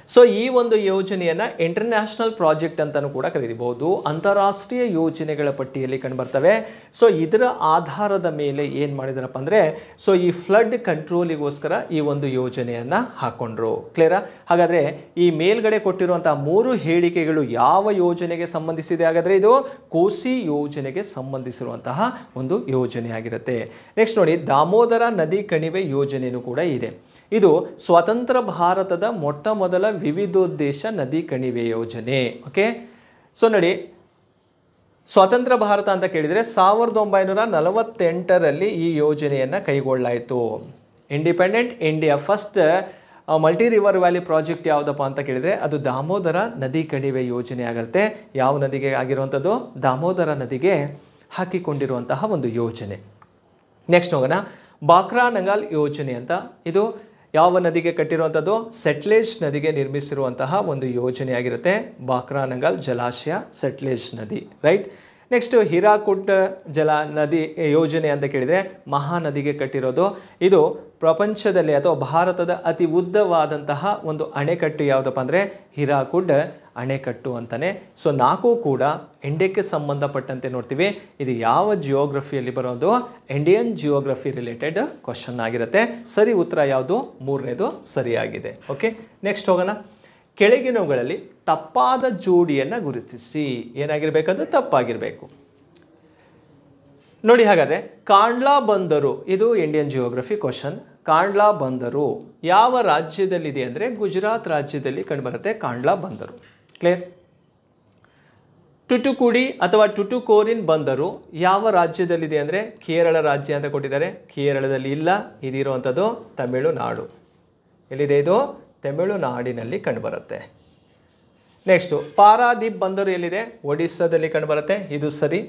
ಸೊ ಈ ಒಂದು ಯೋಜನೆಯನ್ನು ಇಂಟರ್ನ್ಯಾಷನಲ್ ಪ್ರಾಜೆಕ್ಟ್ ಅಂತಲೂ ಕೂಡ ಕರೀಬಹುದು, ಅಂತಾರಾಷ್ಟ್ರೀಯ ಯೋಜನೆಗಳ ಪಟ್ಟಿಯಲ್ಲಿ ಕಂಡುಬರ್ತವೆ. ಸೊ ಇದರ ಆಧಾರದ ಮೇಲೆ ಏನು ಮಾಡಿದಾರಪ್ಪ ಅಂದರೆ ಸೊ ಈ ಫ್ಲಡ್ ಕಂಟ್ರೋಲಿಗೋಸ್ಕರ ಈ ಒಂದು ಯೋಜನೆಯನ್ನು ಹಾಕ್ಕೊಂಡ್ರು. ಕ್ಲಿಯರಾ? ಹಾಗಾದರೆ ಈ ಮೇಲ್ಗಡೆ ಕೊಟ್ಟಿರುವಂಥ 3 ಹೇಳಿಕೆಗಳು ಯಾವ ಯೋಜನೆಗೆ ಸಂಬಂಧಿಸಿದೆ? ಹಾಗಾದರೆ ಇದು ಕೋಸಿ ಯೋಜನೆಗೆ ಸಂಬಂಧಿಸಿರುವಂತಹ ಒಂದು ಯೋಜನೆ ಆಗಿರುತ್ತೆ. ನೆಕ್ಸ್ಟ್ ನೋಡಿ, ದಾಮೋದರ ನದಿ ಕಣಿವೆ ಯೋಜನೆಯೂ ಕೂಡ ಇದೆ. ಇದು ಸ್ವತಂತ್ರ ಭಾರತದ ಮೊಟ್ಟ ಮೊದಲ ವಿವಿಧೋದ್ದೇಶ ನದಿ ಕಣಿವೆ ಯೋಜನೆ. ಓಕೆ, ಸೊ ನೋಡಿ, ಸ್ವತಂತ್ರ ಭಾರತ ಅಂತ ಕೇಳಿದರೆ 1948ರಲ್ಲಿ ಈ ಯೋಜನೆಯನ್ನು ಕೈಗೊಳ್ಳಾಯಿತು. Independent India first multi river valley project ಯಾವುದಪ್ಪ ಅಂತ ಕೇಳಿದರೆ ಅದು ದಾಮೋದರ ನದಿ ಕಣಿವೆ ಯೋಜನೆ ಆಗಿರುತ್ತೆ. ಯಾವ ನದಿಗೆ ಆಗಿರುವಂಥದ್ದು? ದಾಮೋದರ ನದಿಗೆ ಹಾಕಿಕೊಂಡಿರುವಂತಹ ಒಂದು ಯೋಜನೆ. ನೆಕ್ಸ್ಟ್ ಹೋಗೋಣ, ಬಾಕ್ರಾನಂಗಲ್ ಯೋಜನೆ ಅಂತ. ಇದು ಯಾವ ನದಿಗೆ ಕಟ್ಟಿರುವಂಥದ್ದು? ಸೆಟ್ಲೇಜ್ ನದಿಗೆ ನಿರ್ಮಿಸಿರುವಂತಹ ಒಂದು ಯೋಜನೆ ಆಗಿರುತ್ತೆ. ಬಾಕ್ರಾನಂಗಲ್ ಜಲಾಶಯ, ಸೆಟ್ಲೇಜ್ ನದಿ, ರೈಟ್. ನೆಕ್ಸ್ಟ್ ಹಿರಾಕುಡ್ ನದಿ ಯೋಜನೆ ಅಂತ ಕೇಳಿದರೆ ಮಹಾನದಿಗೆ ಕಟ್ಟಿರೋದು. ಇದು ಪ್ರಪಂಚದಲ್ಲಿ ಅಥವಾ ಭಾರತದ ಅತಿ ಉದ್ದವಾದಂತಹ ಒಂದು ಅಣೆಕಟ್ಟು ಯಾವುದಪ್ಪ ಅಂದರೆ ಹಿರಾಕುಡ್ ಅಣೆಕಟ್ಟು ಅಂತಾನೆ. ಸೊ 4 ಕೂಡ ಇಂಡಿಯಾಕ್ಕೆ ಸಂಬಂಧಪಟ್ಟಂತೆ ನೋಡ್ತೀವಿ. ಇದು ಯಾವ ಜಿಯೋಗ್ರಫಿಯಲ್ಲಿ ಬರೋದು? ಇಂಡಿಯನ್ ಜಿಯೋಗ್ರಫಿ ರಿಲೇಟೆಡ್ ಕ್ವಶನ್ ಆಗಿರುತ್ತೆ. ಸರಿ ಉತ್ತರ ಯಾವುದು? 3ನೇದು ಸರಿಯಾಗಿದೆ. ಓಕೆ, ನೆಕ್ಸ್ಟ್ ಹೋಗೋಣ. ಕೆಳಗಿನವುಗಳಲ್ಲಿ ತಪ್ಪಾದ ಜೋಡಿಯನ್ನು ಗುರುತಿಸಿ. ಏನಾಗಿರ್ಬೇಕಂದ್ರೆ ತಪ್ಪಾಗಿರಬೇಕು ನೋಡಿ. ಹಾಗಾದರೆ ಕಾಂಡ್ಲಾ ಬಂದರು, ಇದು ಇಂಡಿಯನ್ ಜಿಯೋಗ್ರಫಿ ಕ್ವಶನ್. ಕಾಂಡ್ಲಾ ಬಂದರು ಯಾವ ರಾಜ್ಯದಲ್ಲಿದೆ ಅಂದರೆ ಗುಜರಾತ್ ರಾಜ್ಯದಲ್ಲಿ ಕಂಡುಬರುತ್ತೆ ಕಾಂಡ್ಲಾ ಬಂದರು. ಕ್ಲಿಯರ್? ಟುಟುಕುಡಿ ಅಥವಾ ಟುಟುಕೋರಿನ್ ಬಂದರು ಯಾವ ರಾಜ್ಯದಲ್ಲಿದೆ ಅಂದರೆ ಕೇರಳ ರಾಜ್ಯ ಅಂತ ಕೊಟ್ಟಿದ್ದಾರೆ. ಕೇರಳದಲ್ಲಿ ಇಲ್ಲ, ಇದಿರುವಂಥದ್ದು ತಮಿಳುನಾಡು. ಎಲ್ಲಿದೆ ಇದು? ತಮಿಳುನಾಡಿನಲ್ಲಿ ಕಂಡುಬರುತ್ತೆ. ನೆಕ್ಸ್ಟು ಪಾರಾದೀಪ್ ಬಂದರು ಎಲ್ಲಿದೆ? ಒಡಿಸ್ಸಾದಲ್ಲಿ ಕಂಡುಬರುತ್ತೆ, ಇದು ಸರಿ.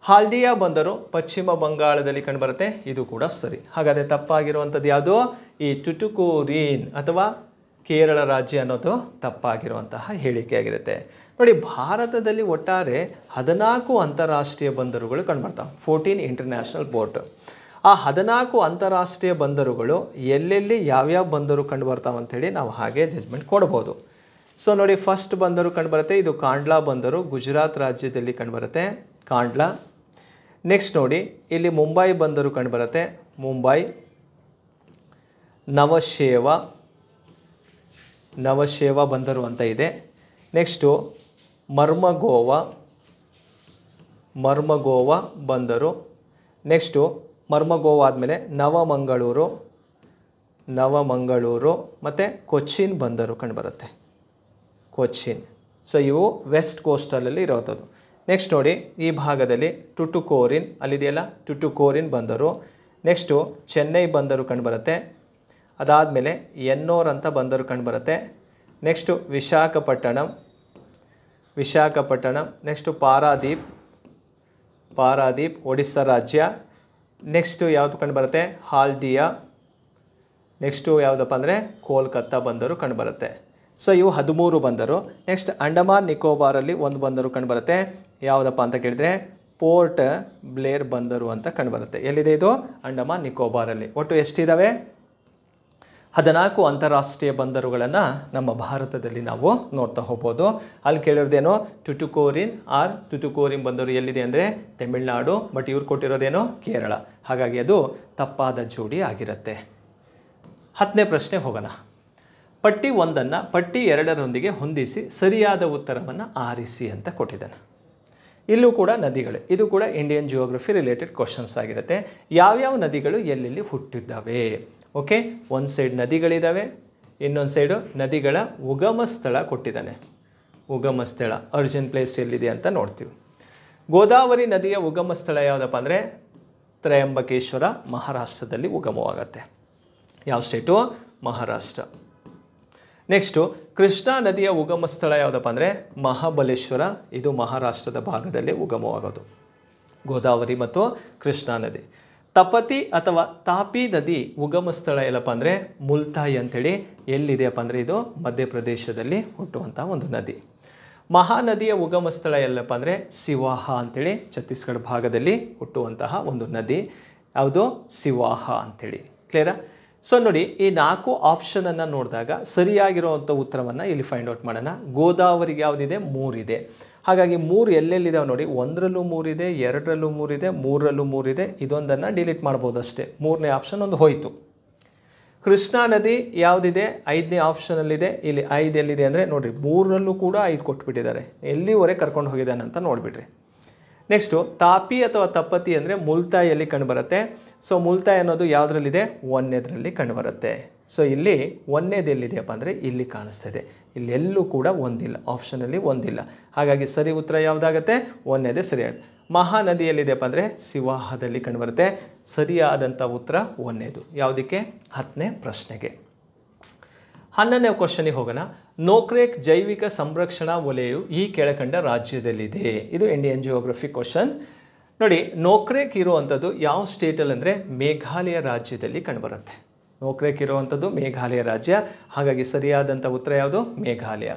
ಹಾಲ್ಡಿಯಾ ಬಂದರು ಪಶ್ಚಿಮ ಬಂಗಾಳದಲ್ಲಿ ಕಂಡುಬರುತ್ತೆ, ಇದು ಕೂಡ ಸರಿ. ಹಾಗಾದರೆ ತಪ್ಪಾಗಿರುವಂಥದ್ದು ಯಾವುದು? ಈ ಟುಟುಕೋರಿನ್ ಅಥವಾ ಕೇರಳ ರಾಜ್ಯ ಅನ್ನೋದು ತಪ್ಪಾಗಿರುವಂತಹ ಹೇಳಿಕೆಯಾಗಿರುತ್ತೆ. ನೋಡಿ, ಭಾರತದಲ್ಲಿ ಒಟ್ಟಾರೆ 14 ಅಂತಾರಾಷ್ಟ್ರೀಯ ಬಂದರುಗಳು ಕಂಡುಬರ್ತಾವೆ, 14 ಇಂಟರ್ನ್ಯಾಷನಲ್ ಪೋರ್ಟ್. ಆ 14 ಅಂತಾರಾಷ್ಟ್ರೀಯ ಬಂದರುಗಳು ಎಲ್ಲೆಲ್ಲಿ ಯಾವ್ಯಾವ ಬಂದರು ಕಂಡುಬರ್ತಾವೆ ಅಂಥೇಳಿ ನಾವು ಹಾಗೆ ಜಜ್ಮೆಂಟ್ ಕೊಡ್ಬೋದು. ಸೊ ನೋಡಿ, ಫಸ್ಟ್ ಬಂದರು ಕಂಡುಬರುತ್ತೆ, ಇದು ಕಾಂಡ್ಲಾ ಬಂದರು ಗುಜರಾತ್ ರಾಜ್ಯದಲ್ಲಿ ಕಂಡುಬರುತ್ತೆ, ಕಾಂಡ್ಲಾ. ನೆಕ್ಸ್ಟ್ ನೋಡಿ, ಇಲ್ಲಿ ಮುಂಬೈ ಬಂದರು ಕಂಡುಬರುತ್ತೆ, ಮುಂಬೈ. ನವಶೇವ ಬಂದರು ಅಂತ ಇದೆ. ನೆಕ್ಸ್ಟು ಮರ್ಮಗೋವಾ ಬಂದರು. ನೆಕ್ಸ್ಟು ಮರ್ಮಗೋವಾ ಆದಮೇಲೆ ನವಮಂಗಳೂರು, ನವಮಂಗಳೂರು ಮತ್ತು ಕೊಚ್ಚಿನ್ ಬಂದರು ಕಂಡುಬರುತ್ತೆ. ಕೊಚ್ಚಿನ್. ಸೊ ಇವು ವೆಸ್ಟ್ ಕೋಸ್ಟಲಲ್ಲಿ ಇರೋವಂಥದ್ದು. ನೆಕ್ಸ್ಟ್ ನೋಡಿ ಈ ಭಾಗದಲ್ಲಿ ಟುಟುಕೋರಿನ್ ಅಲ್ಲಿದೆಯಲ್ಲ, ಟುಟುಕೋರಿನ್ ಬಂದರು. ನೆಕ್ಸ್ಟು ಚೆನ್ನೈ ಬಂದರು ಕಂಡುಬರುತ್ತೆ. ಅದಾದಮೇಲೆ ಎನ್ನೋರ್ ಅಂತ ಬಂದರು ಕಂಡುಬರುತ್ತೆ. ನೆಕ್ಸ್ಟು ವಿಶಾಖಪಟ್ಟಣಂ. ನೆಕ್ಸ್ಟು ಪಾರಾದೀಪ್ ಒಡಿಸ್ಸಾ ರಾಜ್ಯ. ನೆಕ್ಸ್ಟು ಯಾವುದು ಕಂಡುಬರುತ್ತೆ? ಹಾಲ್ದಿಯಾ. ನೆಕ್ಸ್ಟು ಯಾವುದಪ್ಪ ಅಂದರೆ ಕೋಲ್ಕತ್ತಾ ಬಂದರು ಕಂಡುಬರುತ್ತೆ. ಸೊ ಇವು 13 ಬಂದರು. ನೆಕ್ಸ್ಟ್ ಅಂಡಮಾನ್ ನಿಕೋಬಾರಲ್ಲಿ ಒಂದು ಬಂದರು ಕಂಡುಬರುತ್ತೆ. ಯಾವುದಪ್ಪ ಅಂತ ಕೇಳಿದರೆ ಪೋರ್ಟ್ ಬ್ಲೇರ್ ಬಂದರು ಅಂತ ಕಂಡುಬರುತ್ತೆ. ಎಲ್ಲಿದೆ ಇದು? ಅಂಡಮಾನ್ ನಿಕೋಬಾರಲ್ಲಿ. ಒಟ್ಟು ಎಷ್ಟಿದ್ದಾವೆ? 14 ಅಂತಾರಾಷ್ಟ್ರೀಯ ಬಂದರುಗಳನ್ನು ನಮ್ಮ ಭಾರತದಲ್ಲಿ ನಾವು ನೋಡ್ತಾ ಹೋಗ್ಬೋದು. ಅಲ್ಲಿ ಕೇಳಿರೋದೇನೋ ಟುಟುಕೋರಿನ್ ಬಂದರು ಎಲ್ಲಿದೆ ಅಂದರೆ ತಮಿಳುನಾಡು, ಬಟ್ ಇವ್ರು ಕೊಟ್ಟಿರೋದೇನೋ ಕೇರಳ. ಹಾಗಾಗಿ ಅದು ತಪ್ಪಾದ ಜೋಡಿ ಆಗಿರುತ್ತೆ. 10ನೇ ಪ್ರಶ್ನೆ ಹೋಗೋಣ. ಪಟ್ಟಿ 1 ಪಟ್ಟಿ 2 ಹೊಂದಿಸಿ ಸರಿಯಾದ ಉತ್ತರವನ್ನು ಆರಿಸಿ ಅಂತ ಕೊಟ್ಟಿದ್ದಾನೆ. ಇಲ್ಲೂ ಕೂಡ ನದಿಗಳು, ಇದು ಕೂಡ ಇಂಡಿಯನ್ ಜಿಯೋಗ್ರಫಿ ರಿಲೇಟೆಡ್ ಕ್ವಶನ್ಸ್ ಆಗಿರುತ್ತೆ. ಯಾವ್ಯಾವ ನದಿಗಳು ಎಲ್ಲೆಲ್ಲಿ ಹುಟ್ಟಿದ್ದಾವೆ? ಓಕೆ, ಒಂದು ಸೈಡ್ ನದಿಗಳಿದ್ದಾವೆ, ಇನ್ನೊಂದು ಸೈಡು ನದಿಗಳ ಉಗಮ ಸ್ಥಳ ಕೊಟ್ಟಿದ್ದಾನೆ. ಉಗಮ ಸ್ಥಳ ಅರ್ಜಿನ್ ಪ್ಲೇಸ್ ಎಲ್ಲಿದೆ ಅಂತ ನೋಡ್ತೀವಿ. ಗೋದಾವರಿ ನದಿಯ ಉಗಮ ಸ್ಥಳ ಯಾವುದಪ್ಪ ಅಂದರೆ ತ್ರಯಂಬಕೇಶ್ವರ, ಮಹಾರಾಷ್ಟ್ರದಲ್ಲಿ ಉಗಮವಾಗುತ್ತೆ. ಯಾವ ಸ್ಟೇಟು? ಮಹಾರಾಷ್ಟ್ರ. ನೆಕ್ಸ್ಟು ಕೃಷ್ಣಾ ನದಿಯ ಉಗಮ ಸ್ಥಳ ಯಾವುದಪ್ಪ ಅಂದರೆ ಮಹಾಬಲೇಶ್ವರ, ಇದು ಮಹಾರಾಷ್ಟ್ರದ ಭಾಗದಲ್ಲಿ ಉಗಮವಾಗೋದು. ಗೋದಾವರಿ ಮತ್ತು ಕೃಷ್ಣಾ ನದಿ. ತಪತಿ ಅಥವಾ ತಾಪಿ ನದಿ ಉಗಮ ಸ್ಥಳ ಎಲ್ಲಪ್ಪ ಅಂದರೆ ಮುಲ್ತಾಯಿ ಅಂಥೇಳಿ ಎಲ್ಲಿದೆಯಪ್ಪ ಅಂದರೆ ಇದು ಮಧ್ಯಪ್ರದೇಶದಲ್ಲಿ ಹುಟ್ಟುವಂಥ ಒಂದು ನದಿ. ಮಹಾನದಿಯ ಉಗಮ ಸ್ಥಳ ಎಲ್ಲಪ್ಪ ಅಂದರೆ ಸಿವಾಹ ಅಂಥೇಳಿ ಛತ್ತೀಸ್ಗಢ ಭಾಗದಲ್ಲಿ ಹುಟ್ಟುವಂತಹ ಒಂದು ನದಿ. ಯಾವುದು? ಸಿವಾಹ ಅಂಥೇಳಿ. ಕ್ಲಿಯರಾ? ಸೊ ನೋಡಿ, ಈ 4 ಆಪ್ಷನನ್ನು ನೋಡಿದಾಗ ಸರಿಯಾಗಿರುವಂಥ ಉತ್ತರವನ್ನು ಇಲ್ಲಿ ಫೈಂಡ್ ಔಟ್ ಮಾಡೋಣ. ಗೋದಾವರಿಗೆ ಯಾವುದಿದೆ? 3 ಇದೆ. ಹಾಗಾಗಿ 3 ಎಲ್ಲೆಲ್ಲಿದ್ದಾವೆ ನೋಡಿ, 1ರಲ್ಲೂ 3 ಇದೆ, 2ರಲ್ಲೂ 3 ಇದೆ, 3ರಲ್ಲೂ 3 ಇದೆ. ಇದೊಂದನ್ನು ಡಿಲೀಟ್ ಮಾಡ್ಬೋದು ಅಷ್ಟೇ. 3ನೇ ಆಪ್ಷನ್ ಒಂದು ಹೋಯಿತು. ಕೃಷ್ಣಾ ನದಿ ಯಾವುದಿದೆ? 5ನೇ ಆಪ್ಷನಲ್ಲಿದೆ. ಇಲ್ಲಿ 5 ಎಲ್ಲಿದೆ ಅಂದರೆ ನೋಡಿರಿ, 3ರಲ್ಲೂ ಕೂಡ 5 ಕೊಟ್ಬಿಟ್ಟಿದ್ದಾರೆ. ಎಲ್ಲಿವರೆಗೆ ಕರ್ಕೊಂಡು ಹೋಗಿದ್ದಾನೆ ಅಂತ ನೋಡಿಬಿಡ್ರಿ. ನೆಕ್ಸ್ಟು ತಾಪಿ ಅಥವಾ ತಪತಿ ಅಂದರೆ ಮುಲ್ತಾಯಿಯಲ್ಲಿ ಕಂಡುಬರುತ್ತೆ. ಸೊ ಮುಲ್ತಾಯಿ ಅನ್ನೋದು ಯಾವುದರಲ್ಲಿದೆ? 1ನೇದರಲ್ಲಿ ಕಂಡುಬರುತ್ತೆ. ಸೊ ಇಲ್ಲಿ 1ನೇದು ಎಲ್ಲಿದೆಯಪ್ಪ ಅಂದರೆ ಇಲ್ಲಿ ಕಾಣಿಸ್ತಾ ಇದೆ. ಇಲ್ಲಿ ಎಲ್ಲೂ ಕೂಡ ಒಂದಿಲ್ಲ, ಆಪ್ಷನಲ್ಲಿ ಒಂದಿಲ್ಲ. ಹಾಗಾಗಿ ಸರಿ ಉತ್ತರ ಯಾವುದಾಗುತ್ತೆ? 1ನೇದೇ ಸರಿಯಾಗುತ್ತೆ. ಮಹಾನದಿಯಲ್ಲಿದೆಯಪ್ಪ ಅಂದರೆ ಸಿವಾಹದಲ್ಲಿ ಕಂಡುಬರುತ್ತೆ. ಸರಿಯಾದಂಥ ಉತ್ತರ 1ನೇದು. ಯಾವುದಕ್ಕೆ? 10ನೇ ಪ್ರಶ್ನೆಗೆ. 11ನೇ ಕ್ವಶನಿಗೆ ಹೋಗೋಣ. ನೋಕ್ರೇಕ್ ಜೈವಿಕ ಸಂರಕ್ಷಣಾ ವಲಯವು ಈ ಕೆಳಕಂಡ ರಾಜ್ಯದಲ್ಲಿದೆ. ಇದು ಇಂಡಿಯನ್ ಜಿಯೋಗ್ರಫಿ ಕ್ವಶನ್. ನೋಡಿ, ನೋಕ್ರೇಕ್ ಇರುವಂಥದ್ದು ಯಾವ ಸ್ಟೇಟಲ್ಲಿ ಅಂದರೆ ಮೇಘಾಲಯ ರಾಜ್ಯದಲ್ಲಿ ಕಂಡುಬರುತ್ತೆ. ನೋಕ್ರೇಕ್ ಇರುವಂಥದ್ದು ಮೇಘಾಲಯ ರಾಜ್ಯ. ಹಾಗಾಗಿ ಸರಿಯಾದಂಥ ಉತ್ತರ ಯಾವುದು? ಮೇಘಾಲಯ.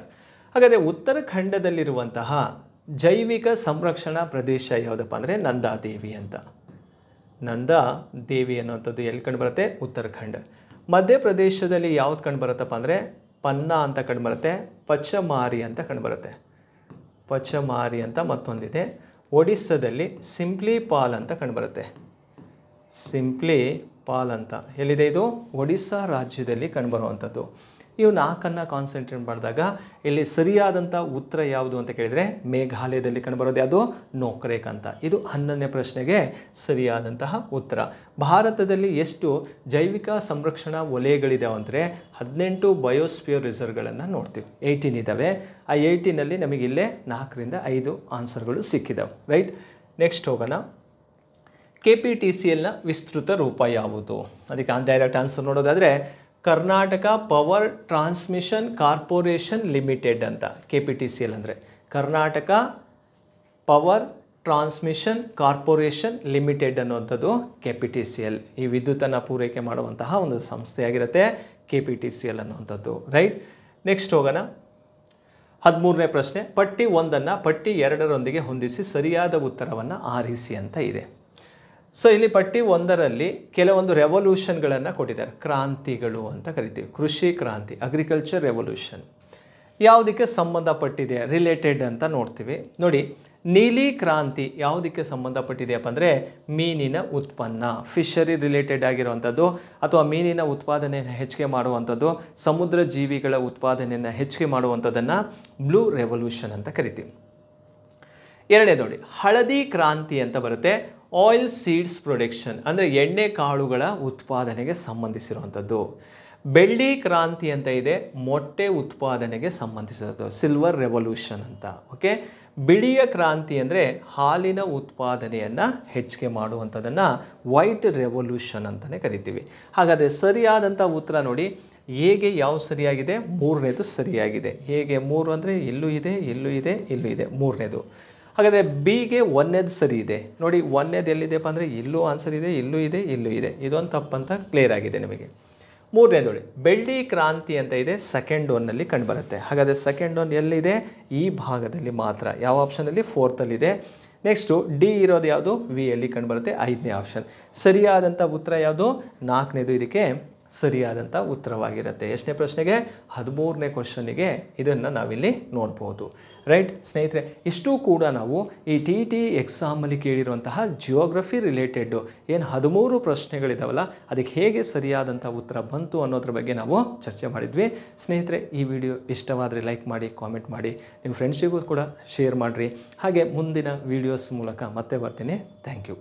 ಹಾಗಾದರೆ ಉತ್ತರಾಖಂಡದಲ್ಲಿರುವಂತಹ ಜೈವಿಕ ಸಂರಕ್ಷಣಾ ಪ್ರದೇಶ ಯಾವುದಪ್ಪ ಅಂದರೆ ನಂದಾದೇವಿ ಅಂತ. ನಂದಾದೇವಿ ಅನ್ನುವಂಥದ್ದು ಎಲ್ಲಿ ಕಂಡುಬರುತ್ತೆ? ಉತ್ತರಾಖಂಡ. ಮಧ್ಯಪ್ರದೇಶದಲ್ಲಿ ಯಾವ್ದು ಕಂಡುಬರುತ್ತಪ್ಪ ಅಂದರೆ ಪನ್ನಾ ಅಂತ ಕಂಡುಬರುತ್ತೆ, ಪಚಮಾರಿ ಅಂತ ಕಂಡುಬರುತ್ತೆ. ಪಚಮಾರಿ ಅಂತ ಮತ್ತೊಂದಿದೆ. ಒಡಿಸ್ಸಾದಲ್ಲಿ ಸಿಂಪ್ಲಿ ಪಾಲ್ ಅಂತ ಕಂಡುಬರುತ್ತೆ. ಸಿಂಪ್ಲಿ ಪಾಲ್ ಅಂತ ಎಲ್ಲಿದೆ? ಇದು ಒಡಿಸ್ಸಾ ರಾಜ್ಯದಲ್ಲಿ ಕಂಡುಬರುವಂಥದ್ದು. ಇವು 4 ಕಾನ್ಸಂಟ್ರೇಟ್ ಮಾಡಿದಾಗ ಇಲ್ಲಿ ಸರಿಯಾದಂಥ ಉತ್ತರ ಯಾವುದು ಅಂತ ಕೇಳಿದರೆ ಮೇಘಾಲಯದಲ್ಲಿ ಕಂಡುಬರೋದು ಯಾವುದು? ನೋಕ್ರೇಕ್ ಅಂತ. ಇದು 11ನೇ ಪ್ರಶ್ನೆಗೆ ಸರಿಯಾದಂತಹ ಉತ್ತರ. ಭಾರತದಲ್ಲಿ ಎಷ್ಟು ಜೈವಿಕ ಸಂರಕ್ಷಣಾ ವಲಯಗಳಿದಾವೆ ಅಂದರೆ 18 ಬಯೋಸ್ಫಿಯರ್ ರಿಸರ್ವ್ಗಳನ್ನು ನೋಡ್ತೀವಿ. 18 ಇದ್ದಾವೆ. ಆ 18ನಲ್ಲಿ ನಮಗೆ ಇಲ್ಲೇ 4ರಿಂದ 5 ಆನ್ಸರ್ಗಳು ಸಿಕ್ಕಿದ್ದಾವೆ. ರೈಟ್. ನೆಕ್ಸ್ಟ್ ಹೋಗೋಣ. KPTCLನ ವಿಸ್ತೃತ ರೂಪ ಯಾವುದು? ಅದಕ್ಕೆ ಡೈರೆಕ್ಟ್ ಆನ್ಸರ್ ನೋಡೋದಾದರೆ Karnataka power transmission corporation limited ಅಂತ. KPTCL ಅಂದರೆ Karnataka power transmission corporation limited ಅನ್ನುವಂಥದ್ದು KPTCL. ಈ ವಿದ್ಯುತ್ತನ್ನು ಪೂರೈಕೆ ಮಾಡುವಂತಹ ಒಂದು ಸಂಸ್ಥೆಯಾಗಿರುತ್ತೆ KPTCL ಅನ್ನುವಂಥದ್ದು. ರೈಟ್. ನೆಕ್ಸ್ಟ್ ಹೋಗೋಣ. 13ನೇ ಪ್ರಶ್ನೆ. ಪಟ್ಟಿ 1 ಪಟ್ಟಿ 2 ಹೊಂದಿಸಿ ಸರಿಯಾದ ಉತ್ತರವನ್ನು ಆರಿಸಿ ಅಂತ ಇದೆ. ಸೊ ಇಲ್ಲಿ ಪಟ್ಟಿ 1ರಲ್ಲಿ ಕೆಲವೊಂದು ರೆವಲ್ಯೂಷನ್ಗಳನ್ನು ಕೊಟ್ಟಿದ್ದಾರೆ. ಕ್ರಾಂತಿಗಳು ಅಂತ ಕರಿತೀವಿ. ಕೃಷಿ ಕ್ರಾಂತಿ, ಅಗ್ರಿಕಲ್ಚರ್ ರೆವಲ್ಯೂಷನ್ ಯಾವುದಕ್ಕೆ ಸಂಬಂಧಪಟ್ಟಿದೆ, ರಿಲೇಟೆಡ್ ಅಂತ ನೋಡ್ತೀವಿ. ನೋಡಿ, ನೀಲಿ ಕ್ರಾಂತಿ ಯಾವುದಕ್ಕೆ ಸಂಬಂಧಪಟ್ಟಿದೆಯಪ್ಪ ಅಂದರೆ ಮೀನಿನ ಉತ್ಪನ್ನ, ಫಿಶರಿ ರಿಲೇಟೆಡ್ ಆಗಿರುವಂಥದ್ದು, ಅಥವಾ ಮೀನಿನ ಉತ್ಪಾದನೆಯನ್ನು ಹೆಚ್ಚಿಗೆ ಮಾಡುವಂಥದ್ದು, ಸಮುದ್ರ ಜೀವಿಗಳ ಉತ್ಪಾದನೆಯನ್ನು ಹೆಚ್ಚಿಗೆ ಮಾಡುವಂಥದ್ದನ್ನು ಬ್ಲೂ ರೆವಲ್ಯೂಷನ್ ಅಂತ ಕರಿತೀವಿ. 2ನೇ ನೋಡಿ, ಹಳದಿ ಕ್ರಾಂತಿ ಅಂತ ಬರುತ್ತೆ. ಆಯಿಲ್ ಸೀಡ್ಸ್ ಪ್ರೊಡಕ್ಷನ್ ಅಂದರೆ ಎಣ್ಣೆ ಕಾಳುಗಳ ಉತ್ಪಾದನೆಗೆ ಸಂಬಂಧಿಸಿರುವಂಥದ್ದು. ಬೆಳ್ಳಿ ಕ್ರಾಂತಿ ಅಂತ ಇದೆ, ಮೊಟ್ಟೆ ಉತ್ಪಾದನೆಗೆ ಸಂಬಂಧಿಸಿದ್ದು, ಸಿಲ್ವರ್ ರೆವಲ್ಯೂಷನ್ ಅಂತ. ಓಕೆ, ಬಿಳಿಯ ಕ್ರಾಂತಿ ಅಂದರೆ ಹಾಲಿನ ಉತ್ಪಾದನೆಯನ್ನು ಹೆಚ್ಚಿಗೆ ಮಾಡುವಂಥದ್ದನ್ನು ವೈಟ್ ರೆವಲ್ಯೂಷನ್ ಅಂತಲೇ ಕರಿತೀವಿ. ಹಾಗಾದರೆ ಸರಿಯಾದಂಥ ಉತ್ತರ ನೋಡಿ, ಹೇಗೆ ಯಾವ ಸರಿಯಾಗಿದೆ, ಮೂರನೇದು ಸರಿಯಾಗಿದೆ. ಹೇಗೆ 3 ಅಂದರೆ ಇಲ್ಲೂ ಇದೆ, ಇಲ್ಲೂ ಇದೆ, ಇಲ್ಲೂ ಇದೆ, ಮೂರನೇದು. ಹಾಗಾದರೆ ಬಿಗೆ 1ನೇದು ಸರಿ ಇದೆ ನೋಡಿ. 1ನೇದು ಎಲ್ಲಿದೆಪ್ಪ ಅಂದರೆ ಇಲ್ಲೂ ಆನ್ಸರ್ ಇದೆ, ಇಲ್ಲೂ ಇದೆ, ಇಲ್ಲೂ ಇದೆ. ಇದೊಂದು ತಪ್ಪಂತ ಕ್ಲಿಯರ್ ಆಗಿದೆ ನಿಮಗೆ. ಮೂರನೇದು ನೋಡಿ, ಬೆಳ್ಳಿ ಕ್ರಾಂತಿ ಅಂತ ಇದೆ, ಸೆಕೆಂಡ್ ಒನ್ನಲ್ಲಿ ಕಂಡುಬರುತ್ತೆ. ಹಾಗಾದರೆ ಸೆಕೆಂಡ್ ಒನ್ ಎಲ್ಲಿದೆ, ಈ ಭಾಗದಲ್ಲಿ ಮಾತ್ರ. ಯಾವ ಆಪ್ಷನಲ್ಲಿ, 4ತಲ್ಲಿದೆ. ನೆಕ್ಸ್ಟು ಡಿ ಇರೋದು ಯಾವುದು, ವಿ ಯಲ್ಲಿ ಕಂಡುಬರುತ್ತೆ, 5ನೇ ಆಪ್ಷನ್. ಸರಿಯಾದಂಥ ಉತ್ತರ ಯಾವುದು, 4ನೇದು ಇದಕ್ಕೆ ಸರಿಯಾದಂಥ ಉತ್ತರವಾಗಿರುತ್ತೆ. ಎಷ್ಟನೇ ಪ್ರಶ್ನೆಗೆ, 13ನೇ ಕ್ವಶನಿಗೆ ಇದನ್ನು ನಾವಿಲ್ಲಿ ನೋಡ್ಬೋದು. ರೈಟ್ ಸ್ನೇಹಿತರೆ, ಇಷ್ಟೂ ಕೂಡ ನಾವು ಈ ಟಿ ಟಿ ಎಕ್ಸಾಮಲ್ಲಿ ಕೇಳಿರುವಂತಹ ಜಿಯೋಗ್ರಫಿ ರಿಲೇಟೆಡ್ಡು ಏನು 13 ಪ್ರಶ್ನೆಗಳಿದಾವಲ್ಲ, ಅದಕ್ಕೆ ಹೇಗೆ ಸರಿಯಾದಂಥ ಉತ್ತರ ಬಂತು ಅನ್ನೋದ್ರ ಬಗ್ಗೆ ನಾವು ಚರ್ಚೆ ಮಾಡಿದ್ವಿ. ಸ್ನೇಹಿತರೆ, ಈ ವಿಡಿಯೋ ಇಷ್ಟವಾದರೆ ಲೈಕ್ ಮಾಡಿ, ಕಾಮೆಂಟ್ ಮಾಡಿ, ನಿಮ್ಮ ಫ್ರೆಂಡ್ಸಿಗೂ ಕೂಡ ಶೇರ್ ಮಾಡಿರಿ. ಹಾಗೆ ಮುಂದಿನ ವೀಡಿಯೋಸ್ ಮೂಲಕ ಮತ್ತೆ ಬರ್ತೀನಿ. Thank you.